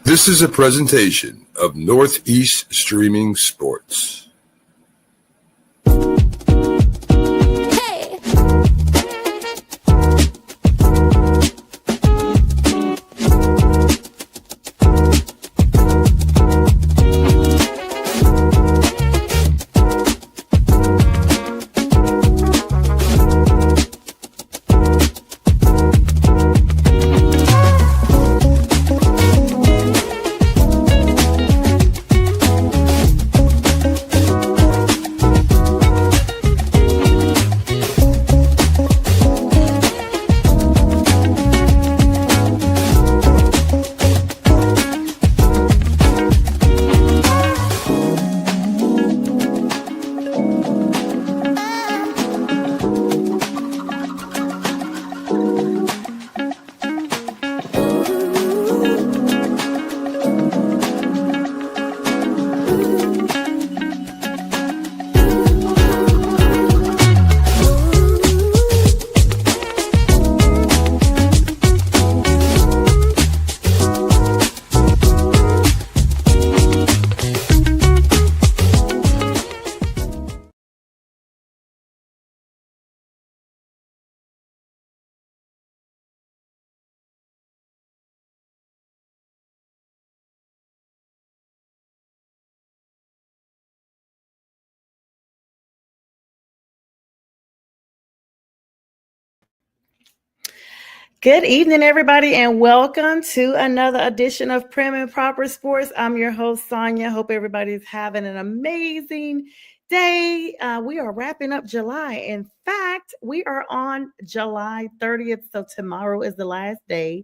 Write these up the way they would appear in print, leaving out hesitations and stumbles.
This is a presentation of Northeast Streaming Sports. Good evening, everybody, and welcome to another edition of Prim and Proper Sports. I'm your host, Sonja. Hope everybody's having an amazing day. We are wrapping up July. In fact, we are on July 30th, so tomorrow is the last day.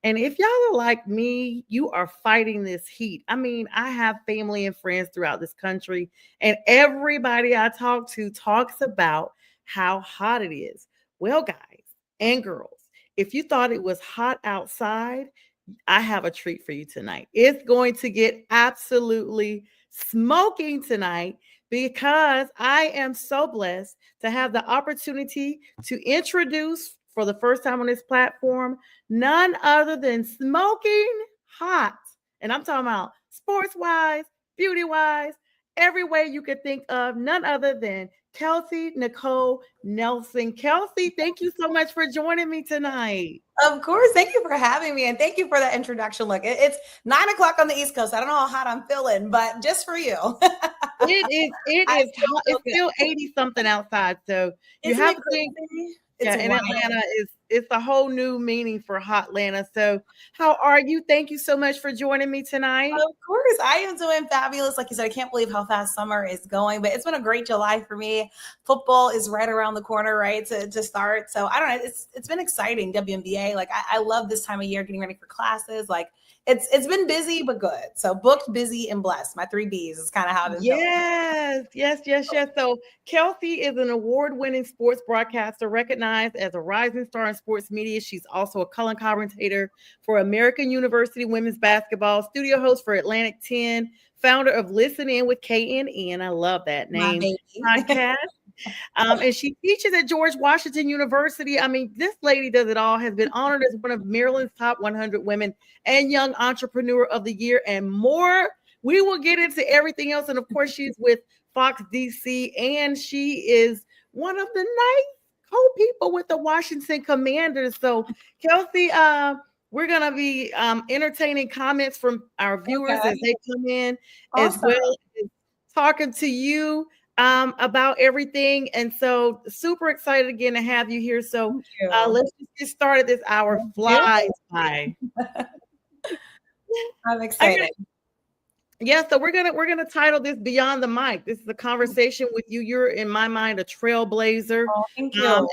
And if y'all are like me, you are fighting this heat. I mean, I have family and friends throughout this country, and everybody I talk to talks about how hot it is. Well, guys and girls, if you thought it was hot outside, I have a treat for you tonight. It's going to get absolutely smoking tonight because I am so blessed to have the opportunity to introduce for the first time on this platform none other than Smoking Hot. And I'm talking about sports wise, beauty wise, every way you could think of, none other than Kelsey Nicole Nelson. Kelsey, thank you so much for joining me tonight. Of course. Thank you for having me. And thank you for that introduction. Look, it's 9:00 on the East Coast. I don't know how hot I'm feeling, but just for you. It is hot. It's still 80 something outside. So you have to think, in Atlanta it's a whole new meaning for Hotlanta. So how are you? Thank you so much for joining me tonight. Of course, I am doing fabulous. Like you said, I can't believe how fast summer is going, but it's been a great July for me. Football is right around the corner, right, to start. So I don't know. It's been exciting. WNBA. Like I love this time of year, getting ready for classes. Like it's been busy but good. So booked, busy, and blessed. My 3 B's is kind of how it is. Yes. So Kelsey is an award-winning sports broadcaster recognized as a rising star in sports media. She's also a color commentator for American University women's basketball, studio host for Atlantic 10, founder of Listen In with KNN. I love that name. Podcast. And she teaches at George Washington University. I mean, this lady does it all, has been honored as one of Maryland's top 100 women and young entrepreneur of the year and more. We will get into everything else. And of course, she's with Fox DC, and she is one of the nice co-people with the Washington Commanders. So, Kelsey, we're going to be entertaining comments from our viewers as they come in, as well as talking to you about everything. And so super excited again to have you here. So let's just get started. This hour flies by. I'm excited. So we're gonna title this Beyond the Mic. This is a conversation with you. You're in my mind a trailblazer. Thank you. So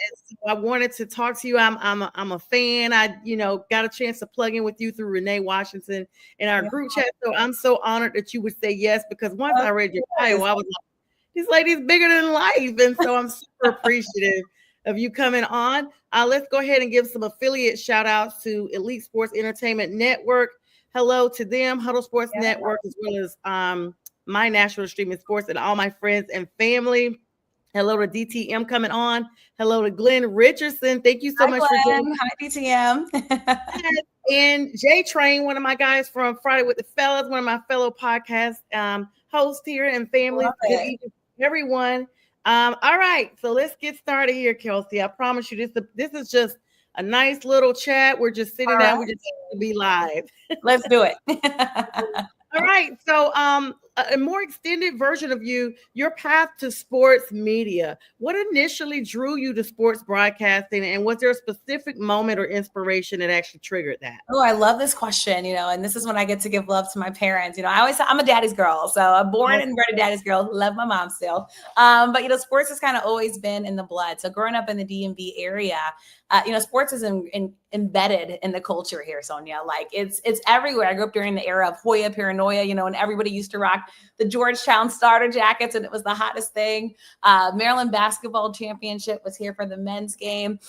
I wanted to talk to you. I'm a fan. I got a chance to plug in with you through Renee Washington in our group chat. So I'm so honored that you would say yes, because once I read your bio, I was like, this lady's bigger than life. And so I'm super appreciative of you coming on. Let's go ahead and give some affiliate shout outs to Elite Sports Entertainment Network. Hello to them, Huddle Sports Network, as well as my National Streaming Sports and all my friends and family. Hello to DTM coming on. Hello to Glenn Richardson. Thank you so Hi, much for joining. Glenn. Hi, DTM. And Jay Train, one of my guys from Friday with the Fellas, one of my fellow podcast hosts here and families. Good evening, everyone. All right, so let's get started here, Kelsey. I promise you, this is just a nice little chat. We're just sitting down. We just have to be live. Let's do it. All right. So a more extended version of your path to sports media. What initially drew you to sports broadcasting, and was there a specific moment or inspiration that actually triggered that? Oh, I love this question, and this is when I get to give love to my parents. I'm a daddy's girl. So I'm born and bred a daddy's girl. Love my mom still. But sports has kind of always been in the blood. So growing up in the DMV area, sports is embedded in the culture here, Sonja. Like it's everywhere. I grew up during the era of Hoya Paranoia, and everybody used to rock the Georgetown starter jackets, and it was the hottest thing. Maryland basketball championship was here for the men's game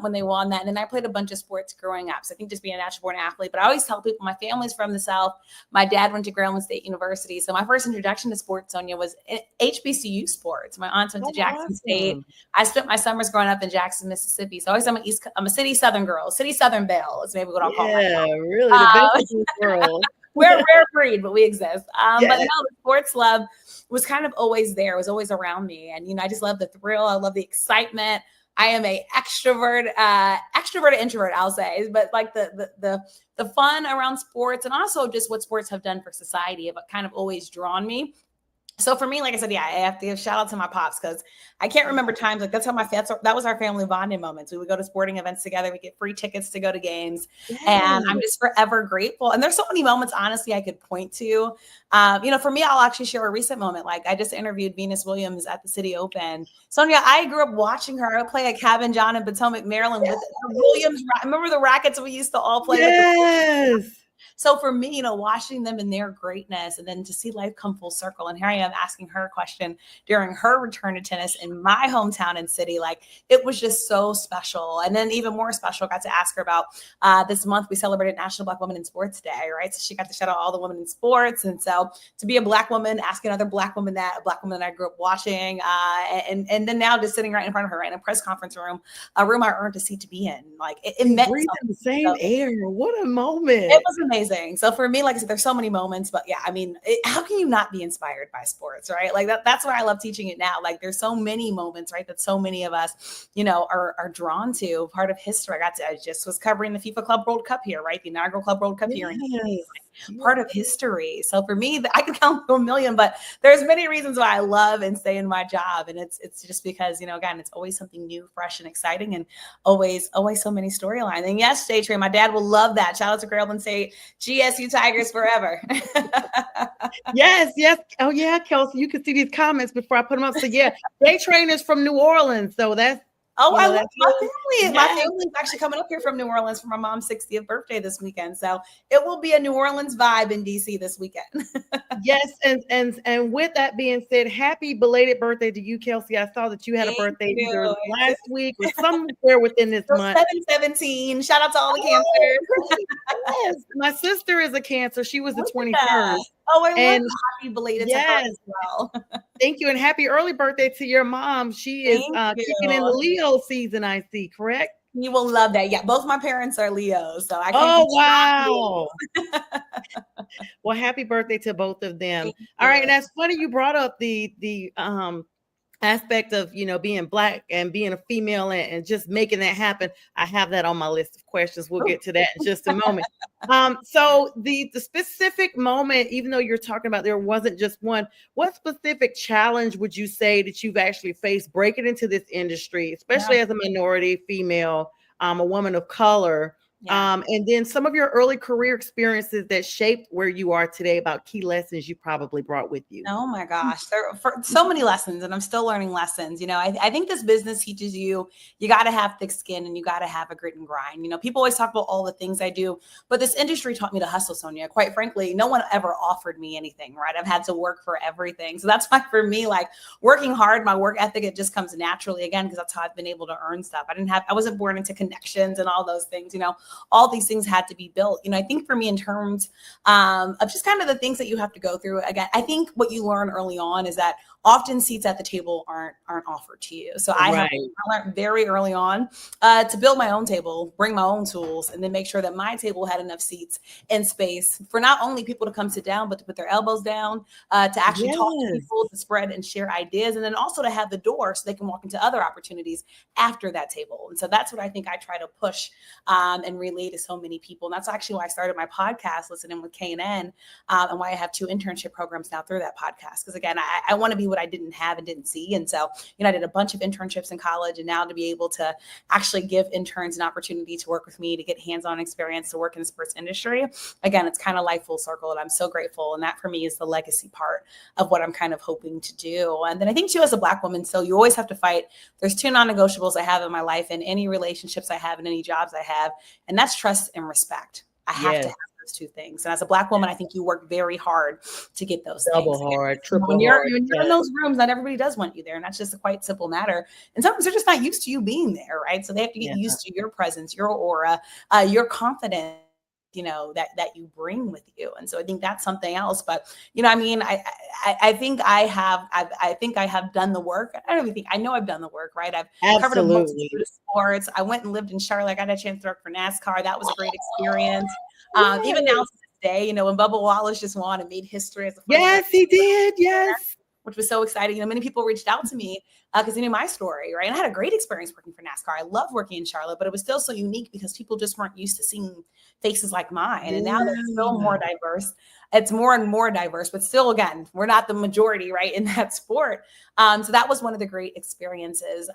when they won that. And then I played a bunch of sports growing up. So I think just being a natural born athlete, but I always tell people my family's from the South. My dad went to Maryland State University. So my first introduction to sports, Sonja, was HBCU sports. My aunt went to Jackson State. I spent my summers growing up in Jackson, Mississippi. So always I'm a city Southern girl, city Southern belle is maybe what I'll call myself. Yeah, really, the best in the world. We're a rare breed, but we exist. But no, the sports love was kind of always there. It was always around me. And, I just love the thrill. I love the excitement. I am a extroverted introvert, I'll say, but like the fun around sports and also just what sports have done for society have kind of always drawn me. So for me, like I said, I have to give shout out to my pops because I can't remember times like that was our family bonding moments. We would go to sporting events together. We get free tickets to go to games, and I'm just forever grateful. And there's so many moments, honestly, I could point to. For me, I'll actually share a recent moment. Like I just interviewed Venus Williams at the City Open. Sonja, I grew up watching her play at Cabin John in Potomac, Maryland with the Williams. Remember the rackets we used to all play? Yes. So for me, watching them in their greatness and then to see life come full circle. And here I am asking her a question during her return to tennis in my hometown and city. Like it was just so special. And then even more special, got to ask her about this month we celebrated National Black Women in Sports Day, right? So she got to shout out all the women in sports. And so to be a Black woman, asking another Black woman that I grew up watching, and then now just sitting right in front of her in a press conference room, a room I earned a seat to be in. Like it meant breathing the same air. What a moment. It was amazing. So for me, like I said, there's so many moments, but how can you not be inspired by sports, right? Like that's why I love teaching it now. Like there's so many moments, right, that so many of us, are drawn to. Part of history. I just was covering the FIFA Club World Cup here, right? The inaugural Club World Cup here. Part of history. So for me, I can count to a million, but there's many reasons why I love and stay in my job. And it's just because, again, it's always something new, fresh, and exciting, and always so many storylines. And yes, Jay Train, my dad will love that. Shout out to Maryland State, GSU Tigers forever. Yes. Oh yeah, Kelsey, you can see these comments before I put them up. So yeah, Jay Train is from New Orleans. So that's I love my family. Yes. My family is actually coming up here from New Orleans for my mom's 60th birthday this weekend. So it will be a New Orleans vibe in DC this weekend. Yes. And with that being said, happy belated birthday to you, Kelsey. I saw that you had a birthday either last week or somewhere within this month. 7/17. Shout out to all the cancers. Yes. My sister is a Cancer. She was the 21st. Oh, I love happy belated to her as well. Thank you. And happy early birthday to your mom. She is kicking in the Leo season, I see, correct? You will love that. Yeah, both my parents are Leos. So I can't. Oh, wow. Well, happy birthday to both of them. All right. And that's funny you brought up the aspect of being Black and being a female and just making that happen. I have that on my list of questions. We'll get to that in just a moment. So the specific moment, even though you're talking about there wasn't just one, what specific challenge would you say that you've actually faced breaking into this industry, especially as a minority female, a woman of color? And then some of your early career experiences that shaped where you are today, about key lessons you probably brought with you. Oh my gosh, there are so many lessons, and I'm still learning lessons. I think this business teaches you got to have thick skin and you got to have a grit and grind. People always talk about all the things I do, but this industry taught me to hustle, Sonja. Quite frankly, no one ever offered me anything, right? I've had to work for everything. So that's why for me, like working hard, my work ethic, it just comes naturally again, because that's how I've been able to earn stuff. I wasn't born into connections and all those things, all these things had to be built. I think for me, in terms of just kind of the things that you have to go through, again, I think what you learn early on is that often seats at the table aren't offered to you. So I learned very early on to build my own table, bring my own tools, and then make sure that my table had enough seats and space for not only people to come sit down, but to put their elbows down, to actually talk to people, to spread and share ideas, and then also to have the door so they can walk into other opportunities after that table. And so that's what I think I try to push and relay to so many people. And that's actually why I started my podcast, Listening with K&N, and why I have 2 internship programs now through that podcast. Because again, I want to be what I didn't have and didn't see. And so, I did a bunch of internships in college, and now to be able to actually give interns an opportunity to work with me, to get hands-on experience, to work in the sports industry. Again, it's kind of life full circle, and I'm so grateful. And that for me is the legacy part of what I'm kind of hoping to do. And then I think too, as a Black woman, so you always have to fight. There's 2 non-negotiables I have in my life and any relationships I have and any jobs I have, and that's trust and respect. I have to have those 2 things. And as a Black woman, I think you work very hard to get those double things. Hard, triple when you're hard. in those rooms, not everybody does want you there. And that's just a quite simple matter. And sometimes they're just not used to you being there, right? So they have to get used to your presence, your aura, your confidence, that you bring with you. And so I think that's something else. But, I think I have done the work. I know I've done the work, right? I've covered a multitude of sports. I went and lived in Charlotte. I got a chance to work for NASCAR. That was a great experience. Even now to this day, when Bubba Wallace just won and made history as a yes, he did. Yes. Which was so exciting. Many people reached out to me because they knew my story, right? And I had a great experience working for NASCAR. I loved working in Charlotte, but it was still so unique because people just weren't used to seeing faces like mine. And now they're still more diverse. It's more and more diverse, but still, again, we're not the majority, right, in that sport. So that was one of the great experiences,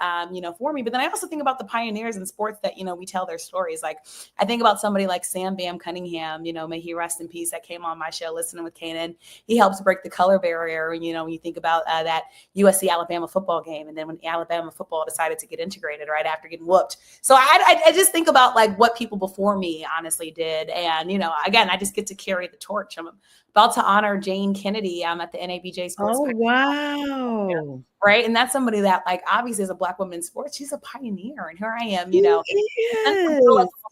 for me. But then I also think about the pioneers in sports that, we tell their stories. Like I think about somebody like Sam Bam Cunningham, may he rest in peace, that came on my show, Listening with K&N. He helps break the color barrier. When you think about that USC-Alabama football game, and then when Alabama football decided to get integrated right after getting whooped. So I just think about like what people before me honestly did. And, again, I just get to carry the torch. I'm about to honor Jane Kennedy at the NABJ Sports. Oh, wow. Right. And that's somebody that, like, obviously as a Black woman in sports, she's a pioneer. And here I am,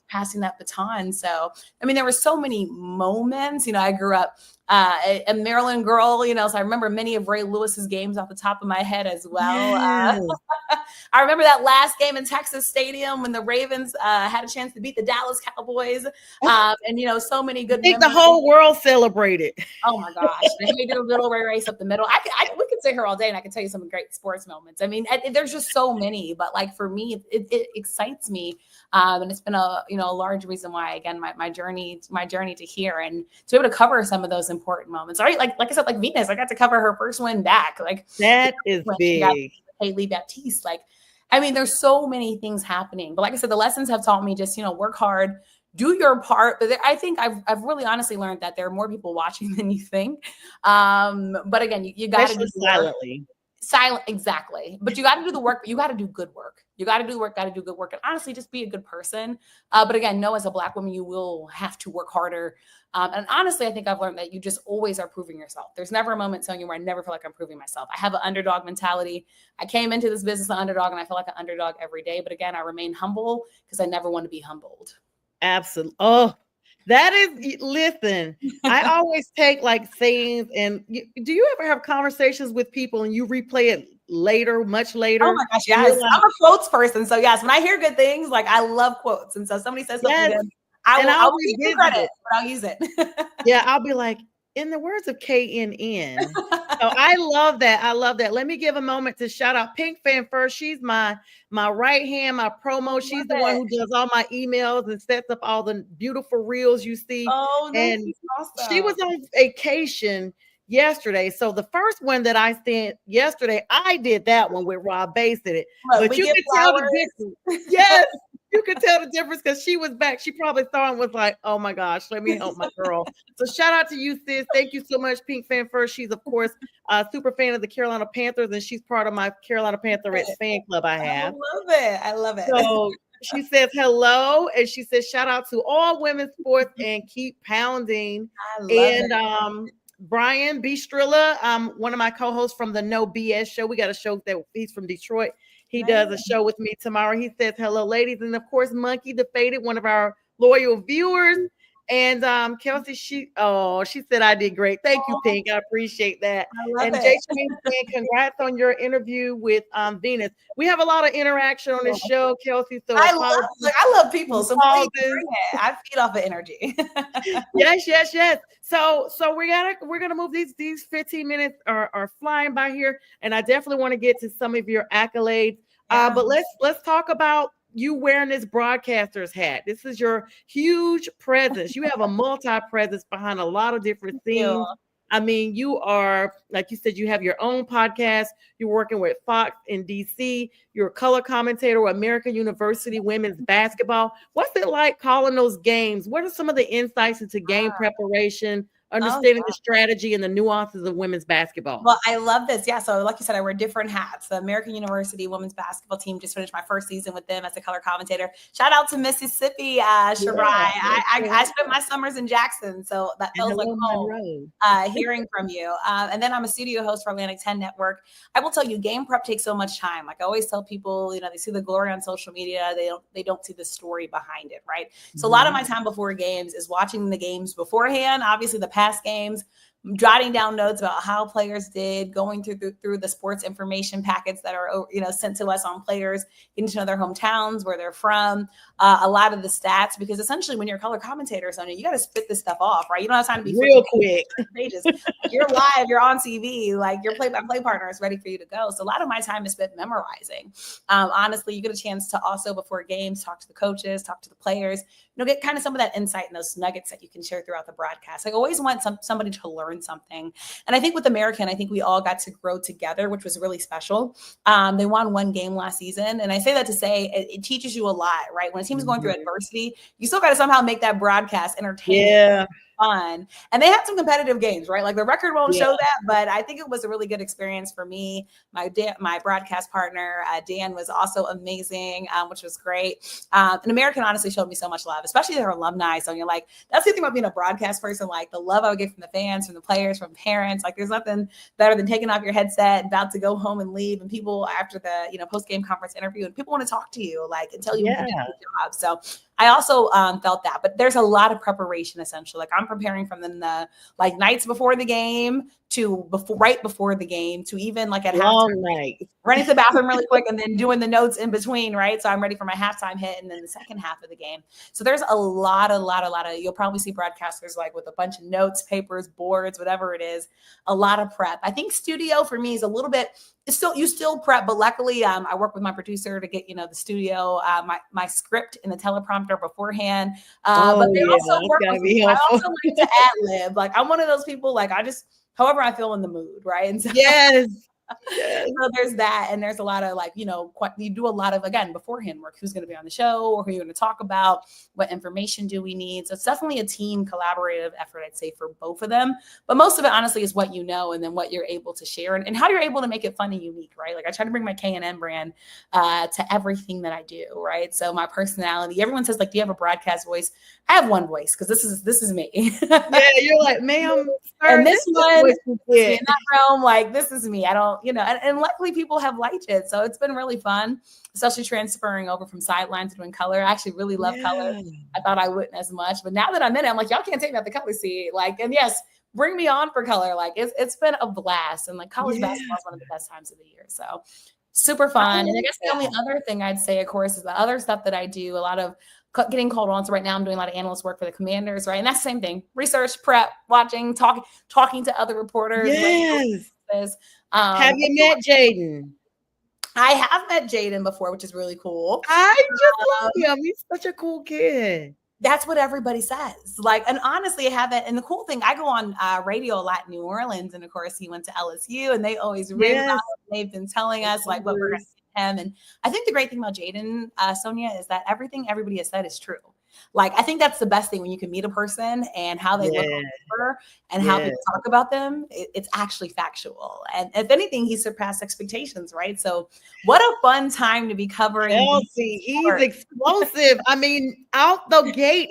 passing that baton. So, there were so many moments. I grew up a Maryland girl, so I remember many of Ray Lewis's games off the top of my head as well. Yes. I remember that last game in Texas Stadium when the Ravens had a chance to beat the Dallas Cowboys. And, so many good I think the whole world celebrated. Oh, my gosh. And he did a little ray race up the middle. We could sit here all day and I can tell you some great sports moments. There's just so many. But, like, for me, it excites me. And it's been a large reason why, again, my journey to here and to be able to cover some of those important moments. All right. Like I said, like Venus, I got to cover her first win back. Like that is big. Haley Baptiste. Like, there's so many things happening. But like I said, the lessons have taught me just, work hard, do your part. But I think I've really honestly learned that there are more people watching than you think. But again, you got to do silently. Silent, exactly. But you got to do the work, but you got to do good work. You got to do the work, got to do good work. And honestly, just be a good person. But again, as a Black woman, you will have to work harder. And honestly, I think I've learned that you just always are proving yourself. There's never a moment, Sonja, where I never feel like I'm proving myself. I have an underdog mentality. I came into this business an underdog, and I feel like an underdog every day. But again, I remain humble because I never want to be humbled. Absolutely. Oh, that is, listen, I always take like sayings, and do you ever have conversations with people and you replay it later, much later? Oh my gosh, yes. I'm a quotes person. So yes, when I hear good things, like I love quotes. And so somebody says something good, I'll give you credit, but I'll use it. Yeah, I'll be like, in the words of KNN. So I love that. I love that. Let me give a moment to shout out Pink Fan first. She's my right hand, my promo. She's the one who does all my emails and sets up all the beautiful reels you see. Oh, and awesome. She was on vacation yesterday. So the first one that I sent yesterday, I did that one with Rob Bass in it. But you can tell the difference. Yes. You could tell the difference because she was back. She probably thought and was like, oh my gosh, let me help my girl. So shout out to you, sis. Thank you so much, Pink Fan first. She's, of course, a super fan of the Carolina Panthers, and she's part of my Carolina Panthers fan club I have. I love it. So she says hello, and she says shout out to all women's sports and keep pounding. I love it. Brian B. Strilla, one of my co-hosts from the No BS show. We got a show that he's from Detroit. He does a show with me tomorrow. He says, hello, ladies. And of course, Monkey the Faded, one of our loyal viewers. And Kelsey, she said I did great. Thank you, Pink. I appreciate that. I love And it. Jay Swing saying congrats on your interview with Venus. We have a lot of interaction on this show, Kelsey. So I love people. So please bring it. I feed off of energy. Yes. So we're gonna move these 15 minutes are flying by here, and I definitely want to get to some of your accolades. Yeah. But let's talk about you wearing this broadcaster's hat. This is your huge presence. You have a multi-presence behind a lot of different things. I mean, you are, like you said, you have your own podcast. You're working with Fox in DC. You're a color commentator with American University women's basketball. What's it like calling those games? What are some of the insights into game preparation, understanding the strategy and the nuances of women's basketball? Well, I love this. Yeah. So like you said, I wear different hats. The American University women's basketball team just finished my first season with them as a color commentator. Shout out to Mississippi, Shirai. I spent my summers in Jackson. So that feels like home, hearing from you. And then I'm a studio host for Atlantic 10 Network. I will tell you, game prep takes so much time. Like I always tell people, they see the glory on social media. They don't see the story behind it. Right. So a lot of my time before games is watching the games beforehand. Obviously the past games, jotting down notes about how players did, going through the sports information packets that are sent to us on players, getting to know their hometowns, where they're from, a lot of the stats, because essentially when you're a color commentator, Sonja, you got to spit this stuff off, right? You don't have time to be real quick. Pages. You're live, you're on TV, like your play-by-play partner is ready for you to go. So a lot of my time is spent memorizing. Honestly, you get a chance to also before games talk to the coaches, talk to the players, get kind of some of that insight and those nuggets that you can share throughout the broadcast. I always want somebody to learn something. And I think with American, I think we all got to grow together, which was really special. They won one game last season. And I say that to say it teaches you a lot, right? When a team is going through adversity, you still got to somehow make that broadcast entertaining. Yeah. Fun. And they had some competitive games, right? Like the record won't show that, but I think it was a really good experience for me. My broadcast partner, Dan, was also amazing, which was great. And American honestly showed me so much love, especially their alumni. So you're like, that's the thing about being a broadcast person, like the love I would get from the fans, from the players, from parents. Like there's nothing better than taking off your headset, about to go home and leave, and people after the post-game conference interview, and people want to talk to you, like, and tell you you did a good job. So I also felt that, but there's a lot of preparation essentially. Like I'm preparing from the nights before the game to right before the game to even like at halftime, running to the bathroom really quick and then doing the notes in between, right? So I'm ready for my halftime hit and then the second half of the game. So there's a lot of, you'll probably see broadcasters like with a bunch of notes, papers, boards, whatever it is, a lot of prep. I think studio for me is a little bit, you still prep, but luckily I work with my producer to get, the studio, my script and the teleprompter beforehand. But they also work with me. I also like to ad-lib. Like I'm one of those people, like however I feel in the mood, right? And so, so there's that, and there's a lot of you do a lot of beforehand work. Who's going to be on the show, or who you're going to talk about? What information do we need? So it's definitely a team collaborative effort, I'd say, for both of them. But most of it, honestly, is what and then what you're able to share, and how you're able to make it fun and unique, right? Like I try to bring my K&N brand to everything that I do, right? So my personality. Everyone says, like, do you have a broadcast voice? I have one voice because this is me. You're like, ma'am, and this one in that realm, like this is me. I don't. And luckily people have liked it. So it's been really fun, especially transferring over from sideline to doing color. I actually really love color. I thought I wouldn't as much, but now that I'm in it, I'm like, y'all can't take me out the color seat. Like, and yes, bring me on for color. Like it's been a blast. And like college basketball is one of the best times of the year. So super fun. And I guess the only other thing I'd say, of course, is the other stuff that I do, a lot of getting called on. So right now I'm doing a lot of analyst work for the Commanders, right? And that's the same thing. Research, prep, watching, talking to other reporters. Yes. Have you met Jaden? I have met Jaden before, which is really cool. I just love him. He's such a cool kid. That's what everybody says. Like, and honestly, I haven't. And the cool thing, I go on radio a lot in New Orleans, and of course, he went to LSU, and they always rave about him. They've been telling us like what we're going to see him. And I think the great thing about Jaden, Sonja, is that everything everybody has said is true. Like, I think that's the best thing when you can meet a person and how they look on paper and how people talk about them. It's actually factual. And if anything, he surpassed expectations, right? So what a fun time to be covering. Kelsey, he's explosive. I mean, out the gate,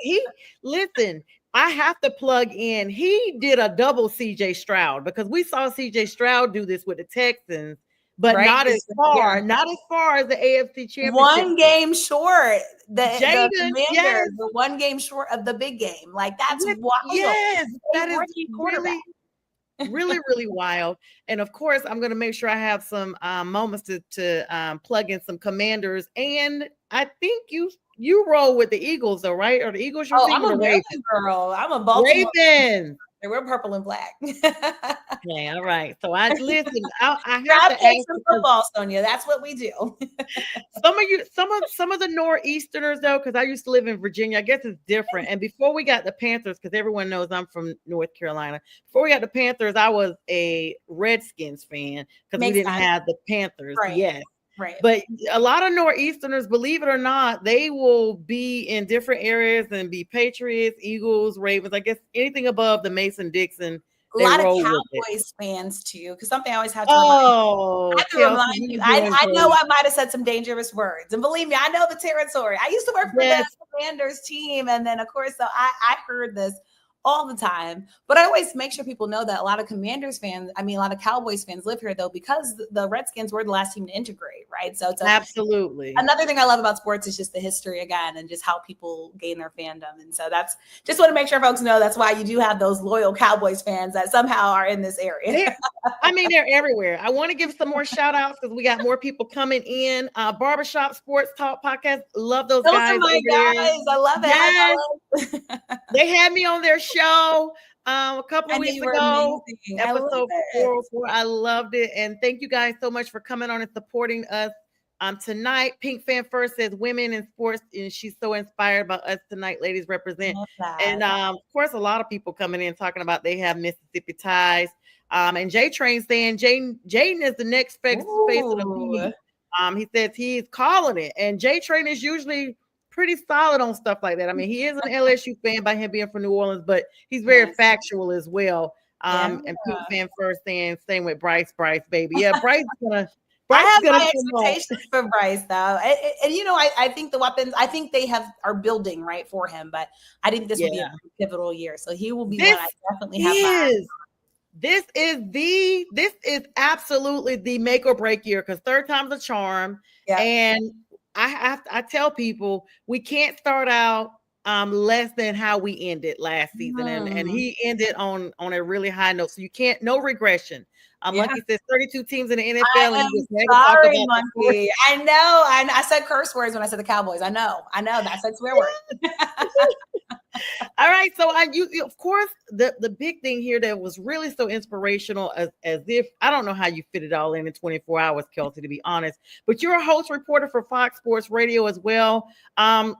listen, I have to plug in. He did a double CJ Stroud because we saw CJ Stroud do this with the Texans. but right? not as far, not as far as the AFC Championship. One game short. The Jaden, Commanders yes. were one game short of the big game. Like that's wild. Yes, that is quarterback. really, really wild. And of course, I'm going to make sure I have some moments to plug in some Commanders. And I think you roll with the Eagles, though, right? Or the Eagles your team? I'm a Ravens girl. I'm a Baltimore. Ravens. We're purple and black. Okay, all right. So I listen. I have to ask some football, Sonja. That's what we do. some of the Northeasterners though, because I used to live in Virginia. I guess it's different. And before we got the Panthers, because everyone knows I'm from North Carolina. Before we got the Panthers, I was a Redskins fan because we didn't have the Panthers. Right. Yes. Right. But a lot of Northeasterners, believe it or not, they will be in different areas and be Patriots, Eagles, Ravens. I guess anything above the Mason-Dixon. A lot of Cowboys fans too, because something I always have to remind you. I know I might have said some dangerous words, and believe me, I know the territory. I used to work for the Commanders team, and then of course, so I heard this all the time. But I always make sure people know that a lot of Commanders fans, a lot of Cowboys fans live here though, because the Redskins were the last team to integrate, right? So it's absolutely another thing I love about sports is just the history again, and just how people gain their fandom. And so that's just want to make sure folks know that's why you do have those loyal Cowboys fans that somehow are in this area. They're everywhere. I want to give some more shout outs because we got more people coming in. Barbershop Sports Talk Podcast. Love those guys. Are my guys. I love it. Yes. They had me on their show a couple of weeks ago. Episode 404. I loved it. And thank you guys so much for coming on and supporting us tonight. Pink Fan First says women in sports, and she's so inspired by us tonight. Ladies represent. And of course, a lot of people coming in talking about they have Mississippi ties. And J Train saying Jaden is the next face of the league. He says he's calling it, and J Train is usually pretty solid on stuff like that. He is an LSU fan by him being from New Orleans, but he's very factual as well. And Pink Fan First saying same with Bryce, baby. Yeah, Bryce gonna. I have my expectations for Bryce, though, and I think the weapons. I think they are building right for him, but I think this will be a pivotal year. So he will be one I definitely have. This is absolutely the make or break year because third time's a charm. Yeah. And I tell people we can't start out less than how we ended last season, and he ended on a really high note. So you can't no regression. Like you said, 32 teams in the NFL. And you just never talk about Monkey. I know. I said curse words when I said the Cowboys. I know. That's a swear word. All right. So of course, the big thing here that was really so inspirational as if I don't know how you fit it all in 24 hours, Kelsey, to be honest, but you're a host reporter for Fox Sports Radio as well.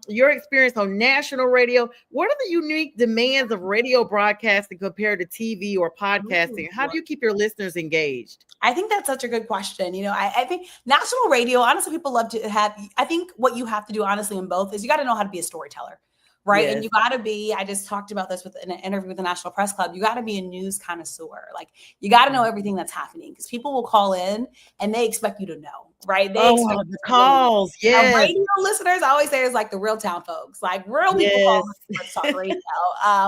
Your experience on national radio, what are the unique demands of radio broadcasting compared to TV or podcasting? How do you keep your listeners engaged? I think that's such a good question. I think national radio, honestly, people love to have, I think what you have to do honestly in both is you got to know how to be a storyteller. Right. Yes. And you got to be, I just talked about this in an interview with the National Press Club. You got to be a news connoisseur. Like you got to know everything that's happening because people will call in and they expect you to know. Right. They expect the calls. Yeah. Radio listeners, I always say is like the real town folks, like real people call Sports Talk Radio,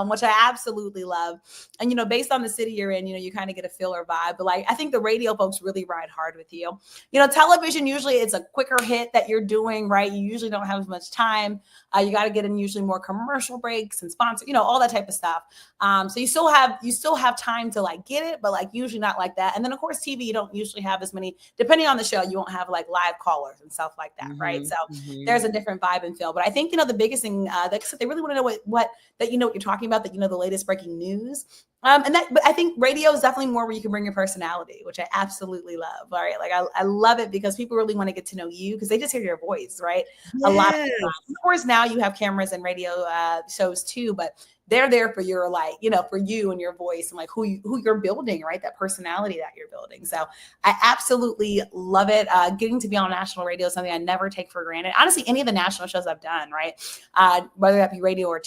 which I absolutely love. And, based on the city you're in, you kind of get a feel or vibe. But like, I think the radio folks really ride hard with you. Television, usually it's a quicker hit that you're doing, right? You usually don't have as much time. You got to get in usually more commercial breaks and sponsor, all that type of stuff. So you still have time to like get it, but like usually not like that. And then of course, TV, you don't usually have as many, depending on the show, you won't have like live callers and stuff like that. Right. So there's a different vibe and feel, but I think, the biggest thing that they really want to know what you're talking about, that, the latest breaking news. But I think radio is definitely more where you can bring your personality, which I absolutely love. All right. Like I love it because people really want to get to know you because they just hear your voice, right? Yes. A lot of times. Of course, now you have cameras and radio shows too, but they're there for your for you and your voice and like who you're building, right? That personality that you're building. So I absolutely love it. Getting to be on national radio is something I never take for granted. Honestly, any of the national shows I've done, right? Whether that be radio or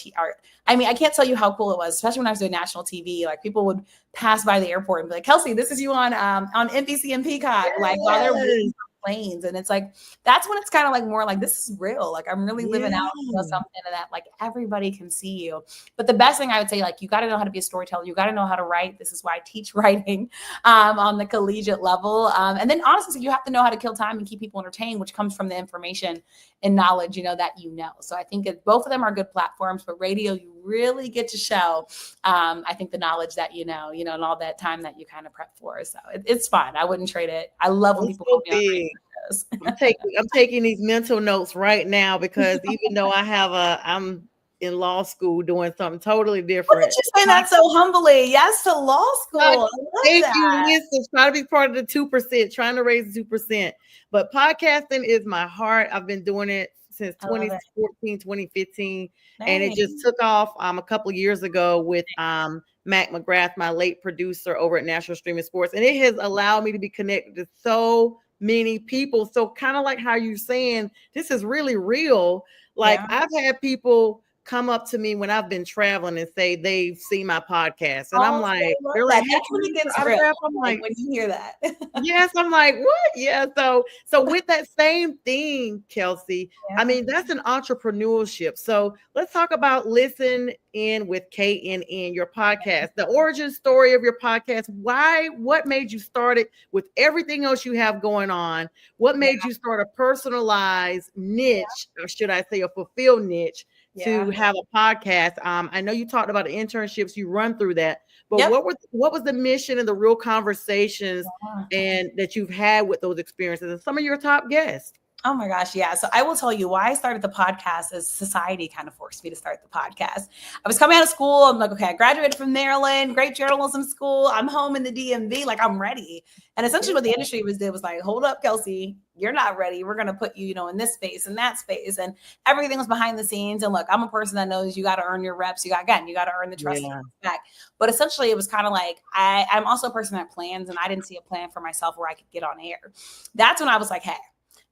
I can't tell you how cool it was, especially when I was doing national TV. Like people would pass by the airport and be like, Kelsey, this is you on NBC and Peacock. Yes. Like while they're planes. And it's like, that's when it's kind of like more like, this is real. Like I'm really living out something that like everybody can see you. But the best thing I would say, like, you got to know how to be a storyteller. You got to know how to write. This is why I teach writing on the collegiate level. And then honestly, you have to know how to kill time and keep people entertained, which comes from the information and knowledge, that So I think both of them are good platforms, but radio, you really get to show, I think, the knowledge that and all that time that you kind of prep for. So it's fun. I wouldn't trade it. I love when people call me on radio shows. I'm taking these mental notes right now because even though I'm in law school doing something totally different. Look at you saying that so humbly. Yes, to law school. Thank you. Listen, try to be part of the 2%, trying to raise the 2%. But podcasting is my heart. I've been doing it since 2014, 2015. Nice. And it just took off a couple of years ago with Mac McGrath, my late producer over at National Streaming Sports. And it has allowed me to be connected to so many people. So kind of like how you're saying, this is really real. Like I've had people come up to me when I've been traveling and say they've seen my podcast. And I'm like, they're like, that's when it gets real. I'm like, when you hear that. Yes, I'm like, what? Yeah. So with that same thing, Kelsey, I mean, that's an entrepreneurship. So let's talk about Listen In with KNN, your podcast, the origin story of your podcast. What made you start it with everything else you have going on? What made you start a personalized niche, or should I say a fulfilled niche, to have a podcast? I know you talked about the internships, you run through that, but what was the mission and the real conversations and that you've had with those experiences and some of your top guests? Oh my gosh. Yeah. So I will tell you why I started the podcast is society kind of forced me to start the podcast. I was coming out of school. I'm like, okay, I graduated from Maryland, great journalism school. I'm home in the DMV. Like I'm ready. And essentially what the industry did was like, hold up, Kelsey, you're not ready. We're going to put you, in this space and that space, and everything was behind the scenes. And look, I'm a person that knows you got to earn your reps. You got to earn the trust back. But essentially it was kind of like, I'm also a person that plans, and I didn't see a plan for myself where I could get on air. That's when I was like, hey.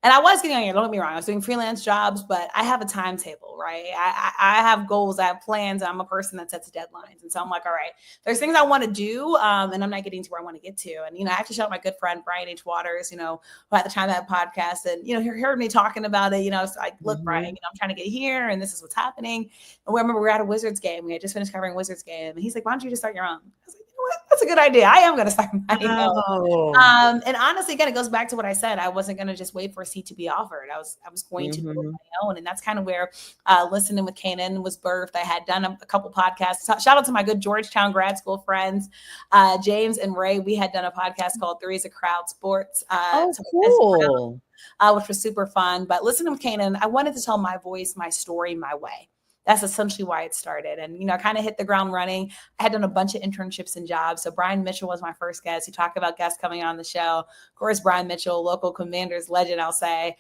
And I was getting on here, don't get me wrong. I was doing freelance jobs, but I have a timetable, right? I have goals, I have plans, and I'm a person that sets deadlines. And so I'm like, all right, there's things I want to do, and I'm not getting to where I want to get to. And, I have to shout out my good friend, Brian H. Waters, who at the time had a podcast, and, he heard me talking about it, so like, look, Brian, I'm trying to get here, and this is what's happening. And we remember we were at a Wizards game. We had just finished covering Wizards game. And he's like, why don't you just start your own? I was like, that's a good idea. I am going to start my own. And honestly, again, it goes back to what I said. I wasn't going to just wait for a seat to be offered. I was going to build my own. And that's kind of where Listening with KNN was birthed. I had done a couple podcasts. Shout out to my good Georgetown grad school friends, James and Ray. We had done a podcast called Three's a Crowd Sports. Cool. Which was super fun. But Listening with KNN, I wanted to tell my voice, my story, my way. That's essentially why it started. And, I kind of hit the ground running. I had done a bunch of internships and jobs. So Brian Mitchell was my first guest. He talked about guests coming on the show. Of course, Brian Mitchell, local Commanders legend, I'll say,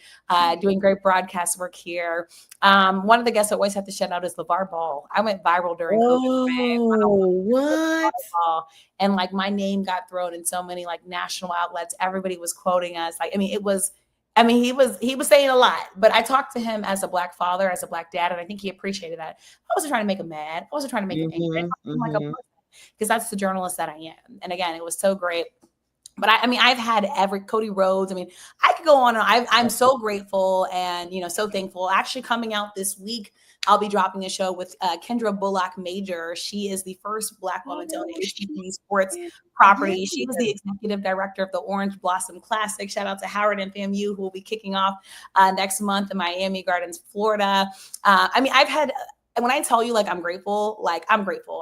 doing great broadcast work here. One of the guests I always have to shout out is LeVar Ball. I went viral during COVID. What? And like my name got thrown in so many like national outlets. Everybody was quoting us. He was saying a lot, but I talked to him as a Black father, as a Black dad, and I think he appreciated that. I wasn't trying to make him mad. I wasn't trying to make him angry. Because that's the journalist that I am. And again, it was so great. But I've had Cody Rhodes. I could go on. I'm so grateful and, so thankful. Actually coming out this week, I'll be dropping a show with Kendra Bullock Major. She is the first Black woman to own a HGTV sports property. She was the executive director of the Orange Blossom Classic. Shout out to Howard and FAMU, who will be kicking off next month in Miami Gardens, Florida. I've had, when I tell you, like, I'm grateful.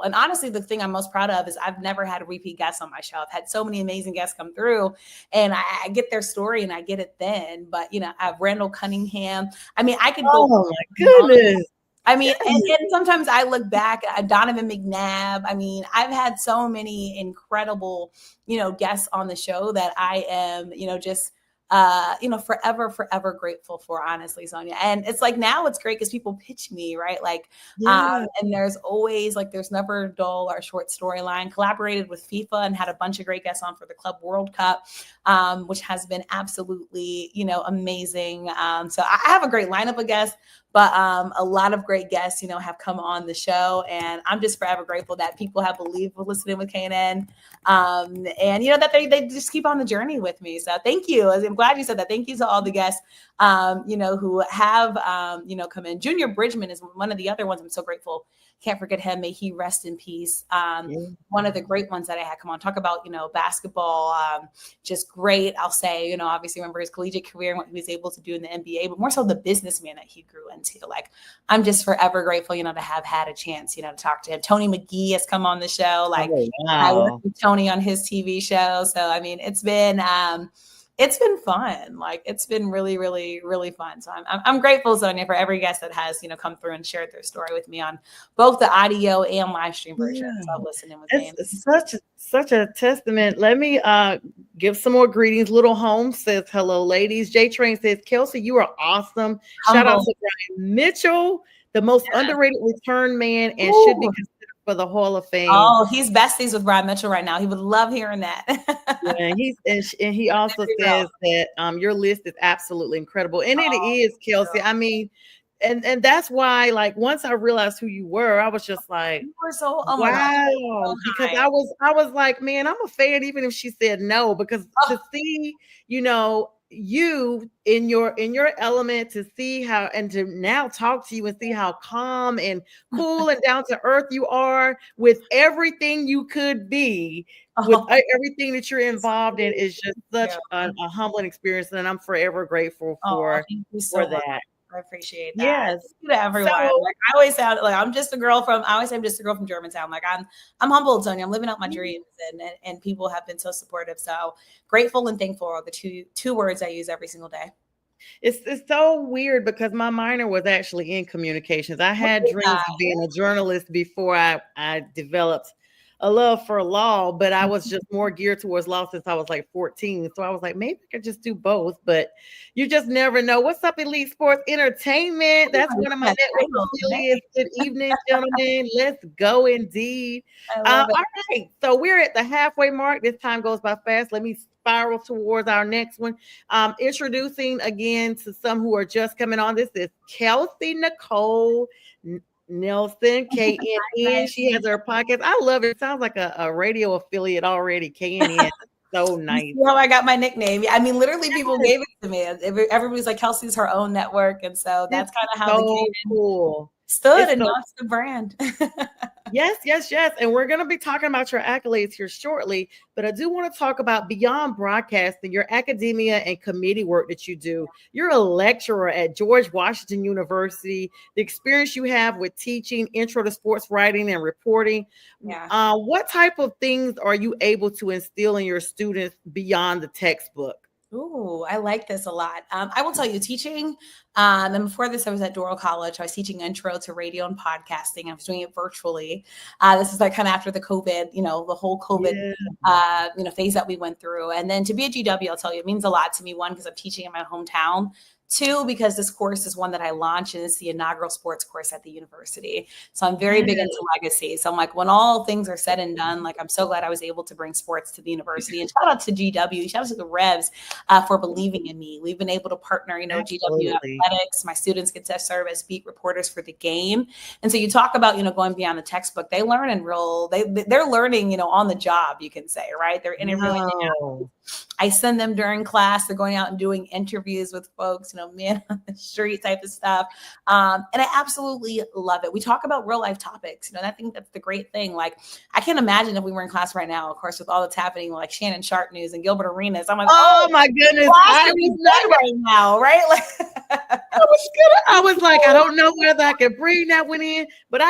And honestly, the thing I'm most proud of is I've never had a repeat guest on my show. I've had so many amazing guests come through, and I get their story and I get it then. But, I have Randall Cunningham. I could go. Oh, my goodness. And sometimes I look back at Donovan McNabb. I've had so many incredible, guests on the show that I am, just forever grateful for, honestly, Sonja. And it's like, now it's great because people pitch me, right? And there's always there's never dull or short storyline. Collaborated with FIFA and had a bunch of great guests on for the Club World Cup, which has been absolutely, amazing. So I have a great lineup of guests, But a lot of great guests, have come on the show, and I'm just forever grateful that people have believed with listening with KNN, and that they just keep on the journey with me. So thank you. I'm glad you said that. Thank you to all the guests, who have, come in. Junior Bridgman is one of the other ones. I'm so grateful. Can't forget him. May he rest in peace. One of the great ones that I had come on, talk about, basketball, just great. I'll say, obviously remember his collegiate career and what he was able to do in the NBA, but more so the businessman that he grew into. Like, I'm just forever grateful, to have had a chance, to talk to him. Tony McGee has come on the show. Like, I worked with Tony on his TV show. So, I mean, it's been fun. Like, it's been really, really, really fun. So I'm grateful, Sonja, for every guest that has, come through and shared their story with me on both the audio and live stream versions. So I'll listen in with me. It's such a testament. Let me give some more greetings. Little Holmes says, hello, ladies. J Train says, Kelsey, you are awesome. Shout out to Brian Mitchell, the most underrated return man and should be considered for the Hall of Fame. Oh, he's besties with Brian Mitchell right now. He would love hearing that. And he also says that your list is absolutely incredible. And it is, Kelsey. I mean, and that's why, like, once I realized who you were, I was just like, you were so wow. Because I was like, man, I'm a fan, even if she said no, because to see, you in your element, to see how, and to now talk to you and see how calm and cool and down to earth you are with everything you could be, with everything that you're involved in, is just such a humbling experience, and I'm forever grateful for that. I appreciate that. Yes. Thank you to everyone. I always sound like I'm just a girl from Germantown. Like, I'm humbled, Sonja. I'm living out my dreams, and people have been so supportive. So grateful and thankful are the two words I use every single day. It's so weird because my minor was actually in communications. I had dreams of being a journalist before I developed a love for law, but I was just more geared towards law since I was like 14. So I was like, maybe I could just do both, but you just never know. What's up, Elite Sports Entertainment? That's one of my network affiliates. Good evening, gentlemen. Let's go indeed. All right. So we're at the halfway mark. This time goes by fast. Let me spiral towards our next one. Introducing again to some who are just coming on. This is Kelsey Nicole Nelson, KNN. She has her podcast. I love it. It sounds like a radio affiliate already. KNN. So nice. You know how I got my nickname? I mean, literally, people gave it to me. Everybody's like, Kelsey's her own network, and so that's kind of how the KNN stood, and now it's the brand. Yes. And we're going to be talking about your accolades here shortly, but I do want to talk about beyond broadcasting, your academia and committee work that you do. You're a lecturer at George Washington University. The experience you have with teaching intro to sports writing and reporting. Yeah. What type of things are you able to instill in your students beyond the textbook? Ooh, I like this a lot. I will tell you, teaching, and before this, I was at Doral College. I was teaching intro to radio and podcasting. I was doing it virtually. This is like kind of after the COVID, the whole COVID, phase that we went through. And then to be at GW, I'll tell you, it means a lot to me. One, because I'm teaching in my hometown. Two, because this course is one that I launched, and it's the inaugural sports course at the university. So I'm very big into legacy. So I'm like, when all things are said and done, like, I'm so glad I was able to bring sports to the university. And shout out to GW, shout out to the Revs for believing in me. We've been able to partner, GW Athletics. My students get to serve as beat reporters for the game. And so you talk about, going beyond the textbook. They learn they're learning, on the job, you can say, right? They're interviewing. I send them during class. They're going out and doing interviews with folks, man on the street type of stuff. And I absolutely love it. We talk about real life topics, and I think that's the great thing. Like, I can't imagine if we were in class right now, of course, with all that's happening, like Shannon Sharp news and Gilbert Arenas. I'm like, oh my goodness, I was right now, right? Like, I was like, I don't know whether I can bring that one in, but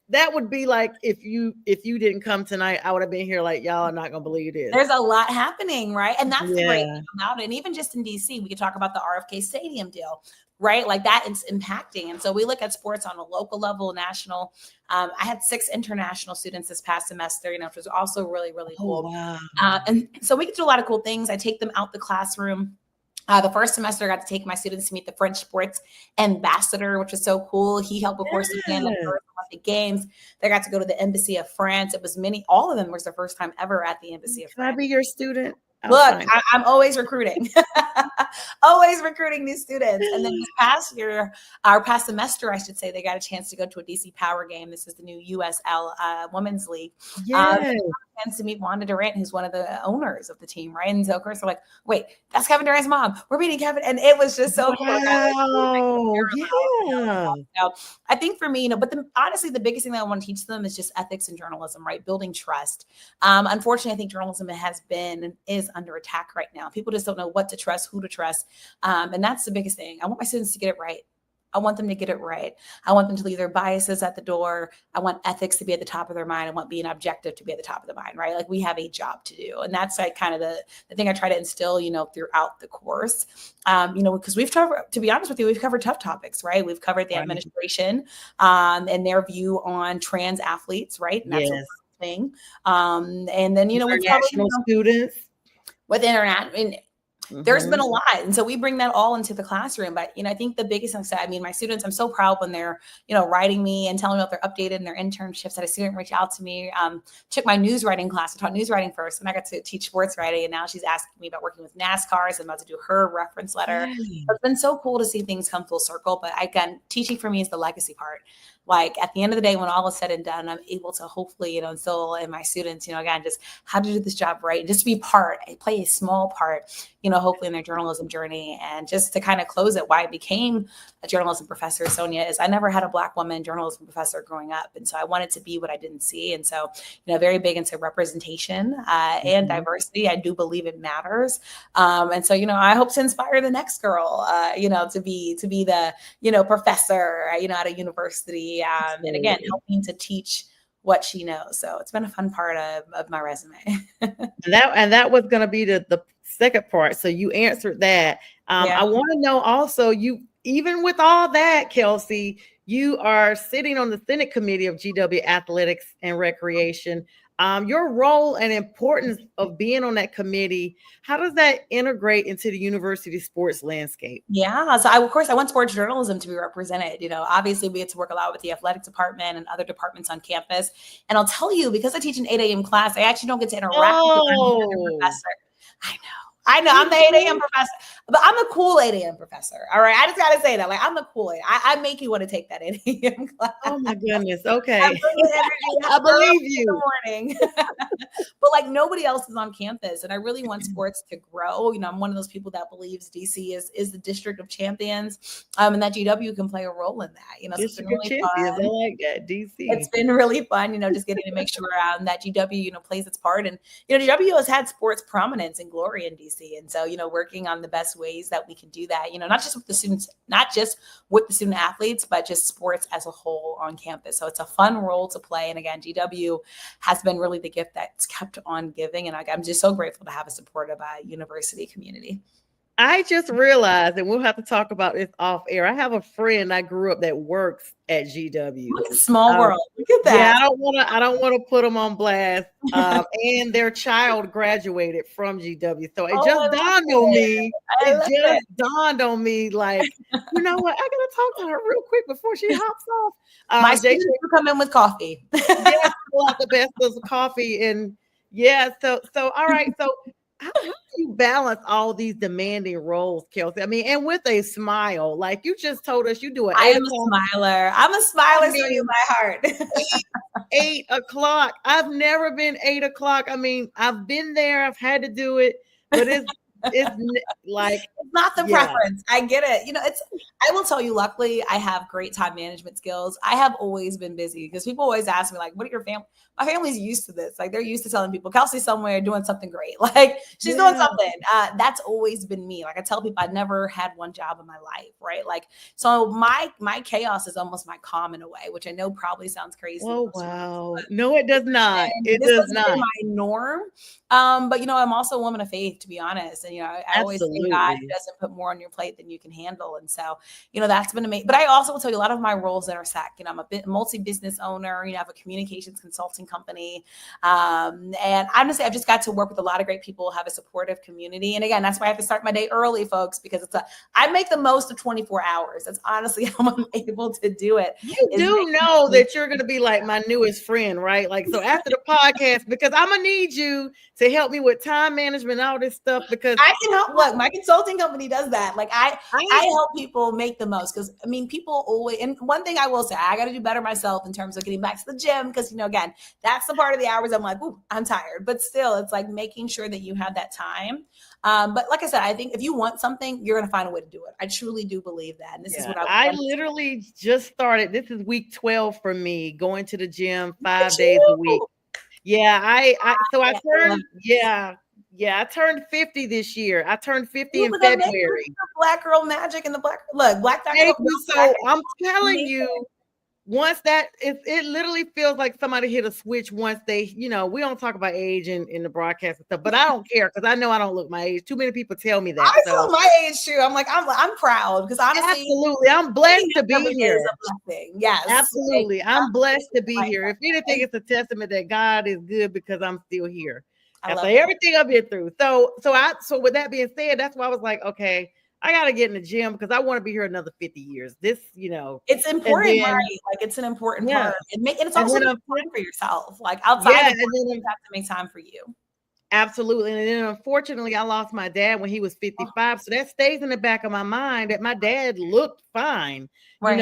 that would be like, if you didn't come tonight, I would have been here like, y'all are not gonna believe this. There's a lot happening, right? And that's the great thing about it. And even just in DC, we could talk about the RFK Stadium deal, right? Like, that is impacting. And so we look at sports on a local level, national. I had 6 international students this past semester, which was also really, really cool. Oh, wow. And so we could do a lot of cool things. I take them out the classroom. The first semester, I got to take my students to meet the French sports ambassador, which was so cool. He helped, of course, to plan the first Olympic Games. They got to go to the Embassy of France. It was all of them was their first time ever at the Embassy of France. Can I be your student? Look, I'm always recruiting, always recruiting new students. And then this past year, our past semester, I should say, they got a chance to go to a DC Power game. This is the new USL Women's League. Yes. Chance to meet Wanda Durant, who's one of the owners of the team, right? And so, of course, we're like, wait, that's Kevin Durant's mom. We're meeting Kevin. And it was just so cool. Yeah. So I think for me, but honestly, the biggest thing that I want to teach them is just ethics in journalism, right? Building trust. Unfortunately, I think journalism has been and is under attack right now. People just don't know what to trust, who to trust. And that's the biggest thing. I want my students to get it right. I want them to get it right. I want them to leave their biases at the door. I want ethics to be at the top of their mind. I want being objective to be at the top of the mind, right? Like we have a job to do. And that's like kind of the thing I try to instill, throughout the course, because we've covered, to be honest with you, we've covered tough topics, right? We've covered the administration and their view on trans athletes, right? And that's a thing. And then, we've covered students with internet. There's been a lot. And so we bring that all into the classroom. But, I think the biggest thing, my students, I'm so proud when they're, writing me and telling me what they're updated in their internships. That a student reached out to me, took my news writing class. I taught news writing first, and I got to teach sports writing. And now she's asking me about working with NASCAR. So I'm about to do her reference letter. It's been so cool to see things come full circle. But again, teaching for me is the legacy part. Like at the end of the day, when all is said and done, I'm able to hopefully, instill in my students, again, just how to do this job right. And just to be play a small part, hopefully in their journalism journey. And just to kind of close it, why I became a journalism professor, Sonja, is I never had a Black woman journalism professor growing up. And so I wanted to be what I didn't see. And so, very big into representation and diversity. I do believe it matters. And so, I hope to inspire the next girl, to be the, professor, at a university. And again, helping to teach what she knows. So it's been a fun part of my resume. and that was going to be the second part. So you answered that. I want to know also, even with all that, Kelsey, you are sitting on the Senate Committee of GW Athletics and Recreation. Your role and importance of being on that committee, how does that integrate into the university sports landscape? Yeah, so I want sports journalism to be represented. Obviously we get to work a lot with the athletic department and other departments on campus. And I'll tell you, because I teach an 8 a.m. class, I actually don't get to interact with the professor. I know, I'm the 8 a.m. professor, but I'm the cool 8 a.m. professor. All right. I just got to say that. Like, I'm the cool 8. I make you want to take that 8 a.m. class. Oh, my goodness. Okay. I believe you. In the morning. But like nobody else is on campus. And I really want sports to grow. I'm one of those people that believes DC is the district of champions and that GW can play a role in that. It's been really fun. I like that, DC. It's been really fun, just getting to make sure that GW, plays its part. And, GW has had sports prominence and glory in DC. And so, working on the best ways that we can do that, not just with the students, not just with the student athletes, but just sports as a whole on campus. So it's a fun role to play. And again, GW has been really the gift that's kept on giving. And I'm just so grateful to have a supportive university community. I just realized, and we'll have to talk about this off air. I have a friend I grew up that works at GW. What a small world. Look at that. Yeah, I don't want to put them on blast. And their child graduated from GW. So it just dawned on me. It just dawned on me, like, you know what? I gotta talk to her real quick before she hops off. My students will come in with coffee. Yeah, the best of coffee. And so all right. So how do you balance all these demanding roles, Kelsey? And with a smile, like you just told us, you do it. I am a smiler. I'm a smiler, so in my heart. 8 o'clock. I've never been 8 o'clock. I've been there. I've had to do it, but it's like it's not the preference. I get it. I will tell you, luckily, I have great time management skills. I have always been busy because people always ask me, like, what are your family? My family's used to this. Like, they're used to telling people, Kelsey's somewhere doing something great. Like, she's doing something. That's always been me. Like, I tell people I never had one job in my life, right? Like, so my chaos is almost my calm in a way, which I know probably sounds crazy. Oh, wow. No, it does not. It does not. My norm. But, I'm also a woman of faith, to be honest. And, I always say God doesn't put more on your plate than you can handle. And so, that's been amazing. But I also will tell you a lot of my roles intersect. I'm a multi-business owner. I have a communications consulting company. And honestly, I've just got to work with a lot of great people, have a supportive community. And again, that's why I have to start my day early, folks, because I make the most of 24 hours. That's honestly how I'm able to do it. You do know that you're going to be like my newest friend, right? Like, so after the podcast, because I'm going to need you to help me with time management and all this stuff because I can help. Look, my consulting company does that. Like I help people make the most because I mean, people always. And one thing I will say, I got to do better myself in terms of getting back to the gym because again, that's the part of the hours I'm like, ooh, I'm tired. But still, it's like making sure that you have that time. But like I said, I think if you want something, you're going to find a way to do it. I truly do believe that. And this is what I literally just started. This is week 12 for me, going to the gym 5 days a week. Yeah, I turned 50 this year. I turned 50 in February. Black girl magic and the black So I'm telling you, once that it literally feels like somebody hit a switch once they, we don't talk about age in the broadcast and stuff, but I don't care because I know I don't look my age. Too many people tell me that. I feel my age too. I'm like, I'm proud because honestly, absolutely, I'm blessed to be here. Yes, absolutely, I'm blessed to be here. If anything, it's a testament that God is good because I'm still here after everything I've been through. So with that being said, that's why I was like, okay, I got to get in the gym because I want to be here another 50 years. This, it's important, right? Like it's an important part. And it's also important for yourself. Like outside of you have to make time for you. Absolutely. And then unfortunately, I lost my dad when he was 55. So that stays in the back of my mind that my dad looked fine, but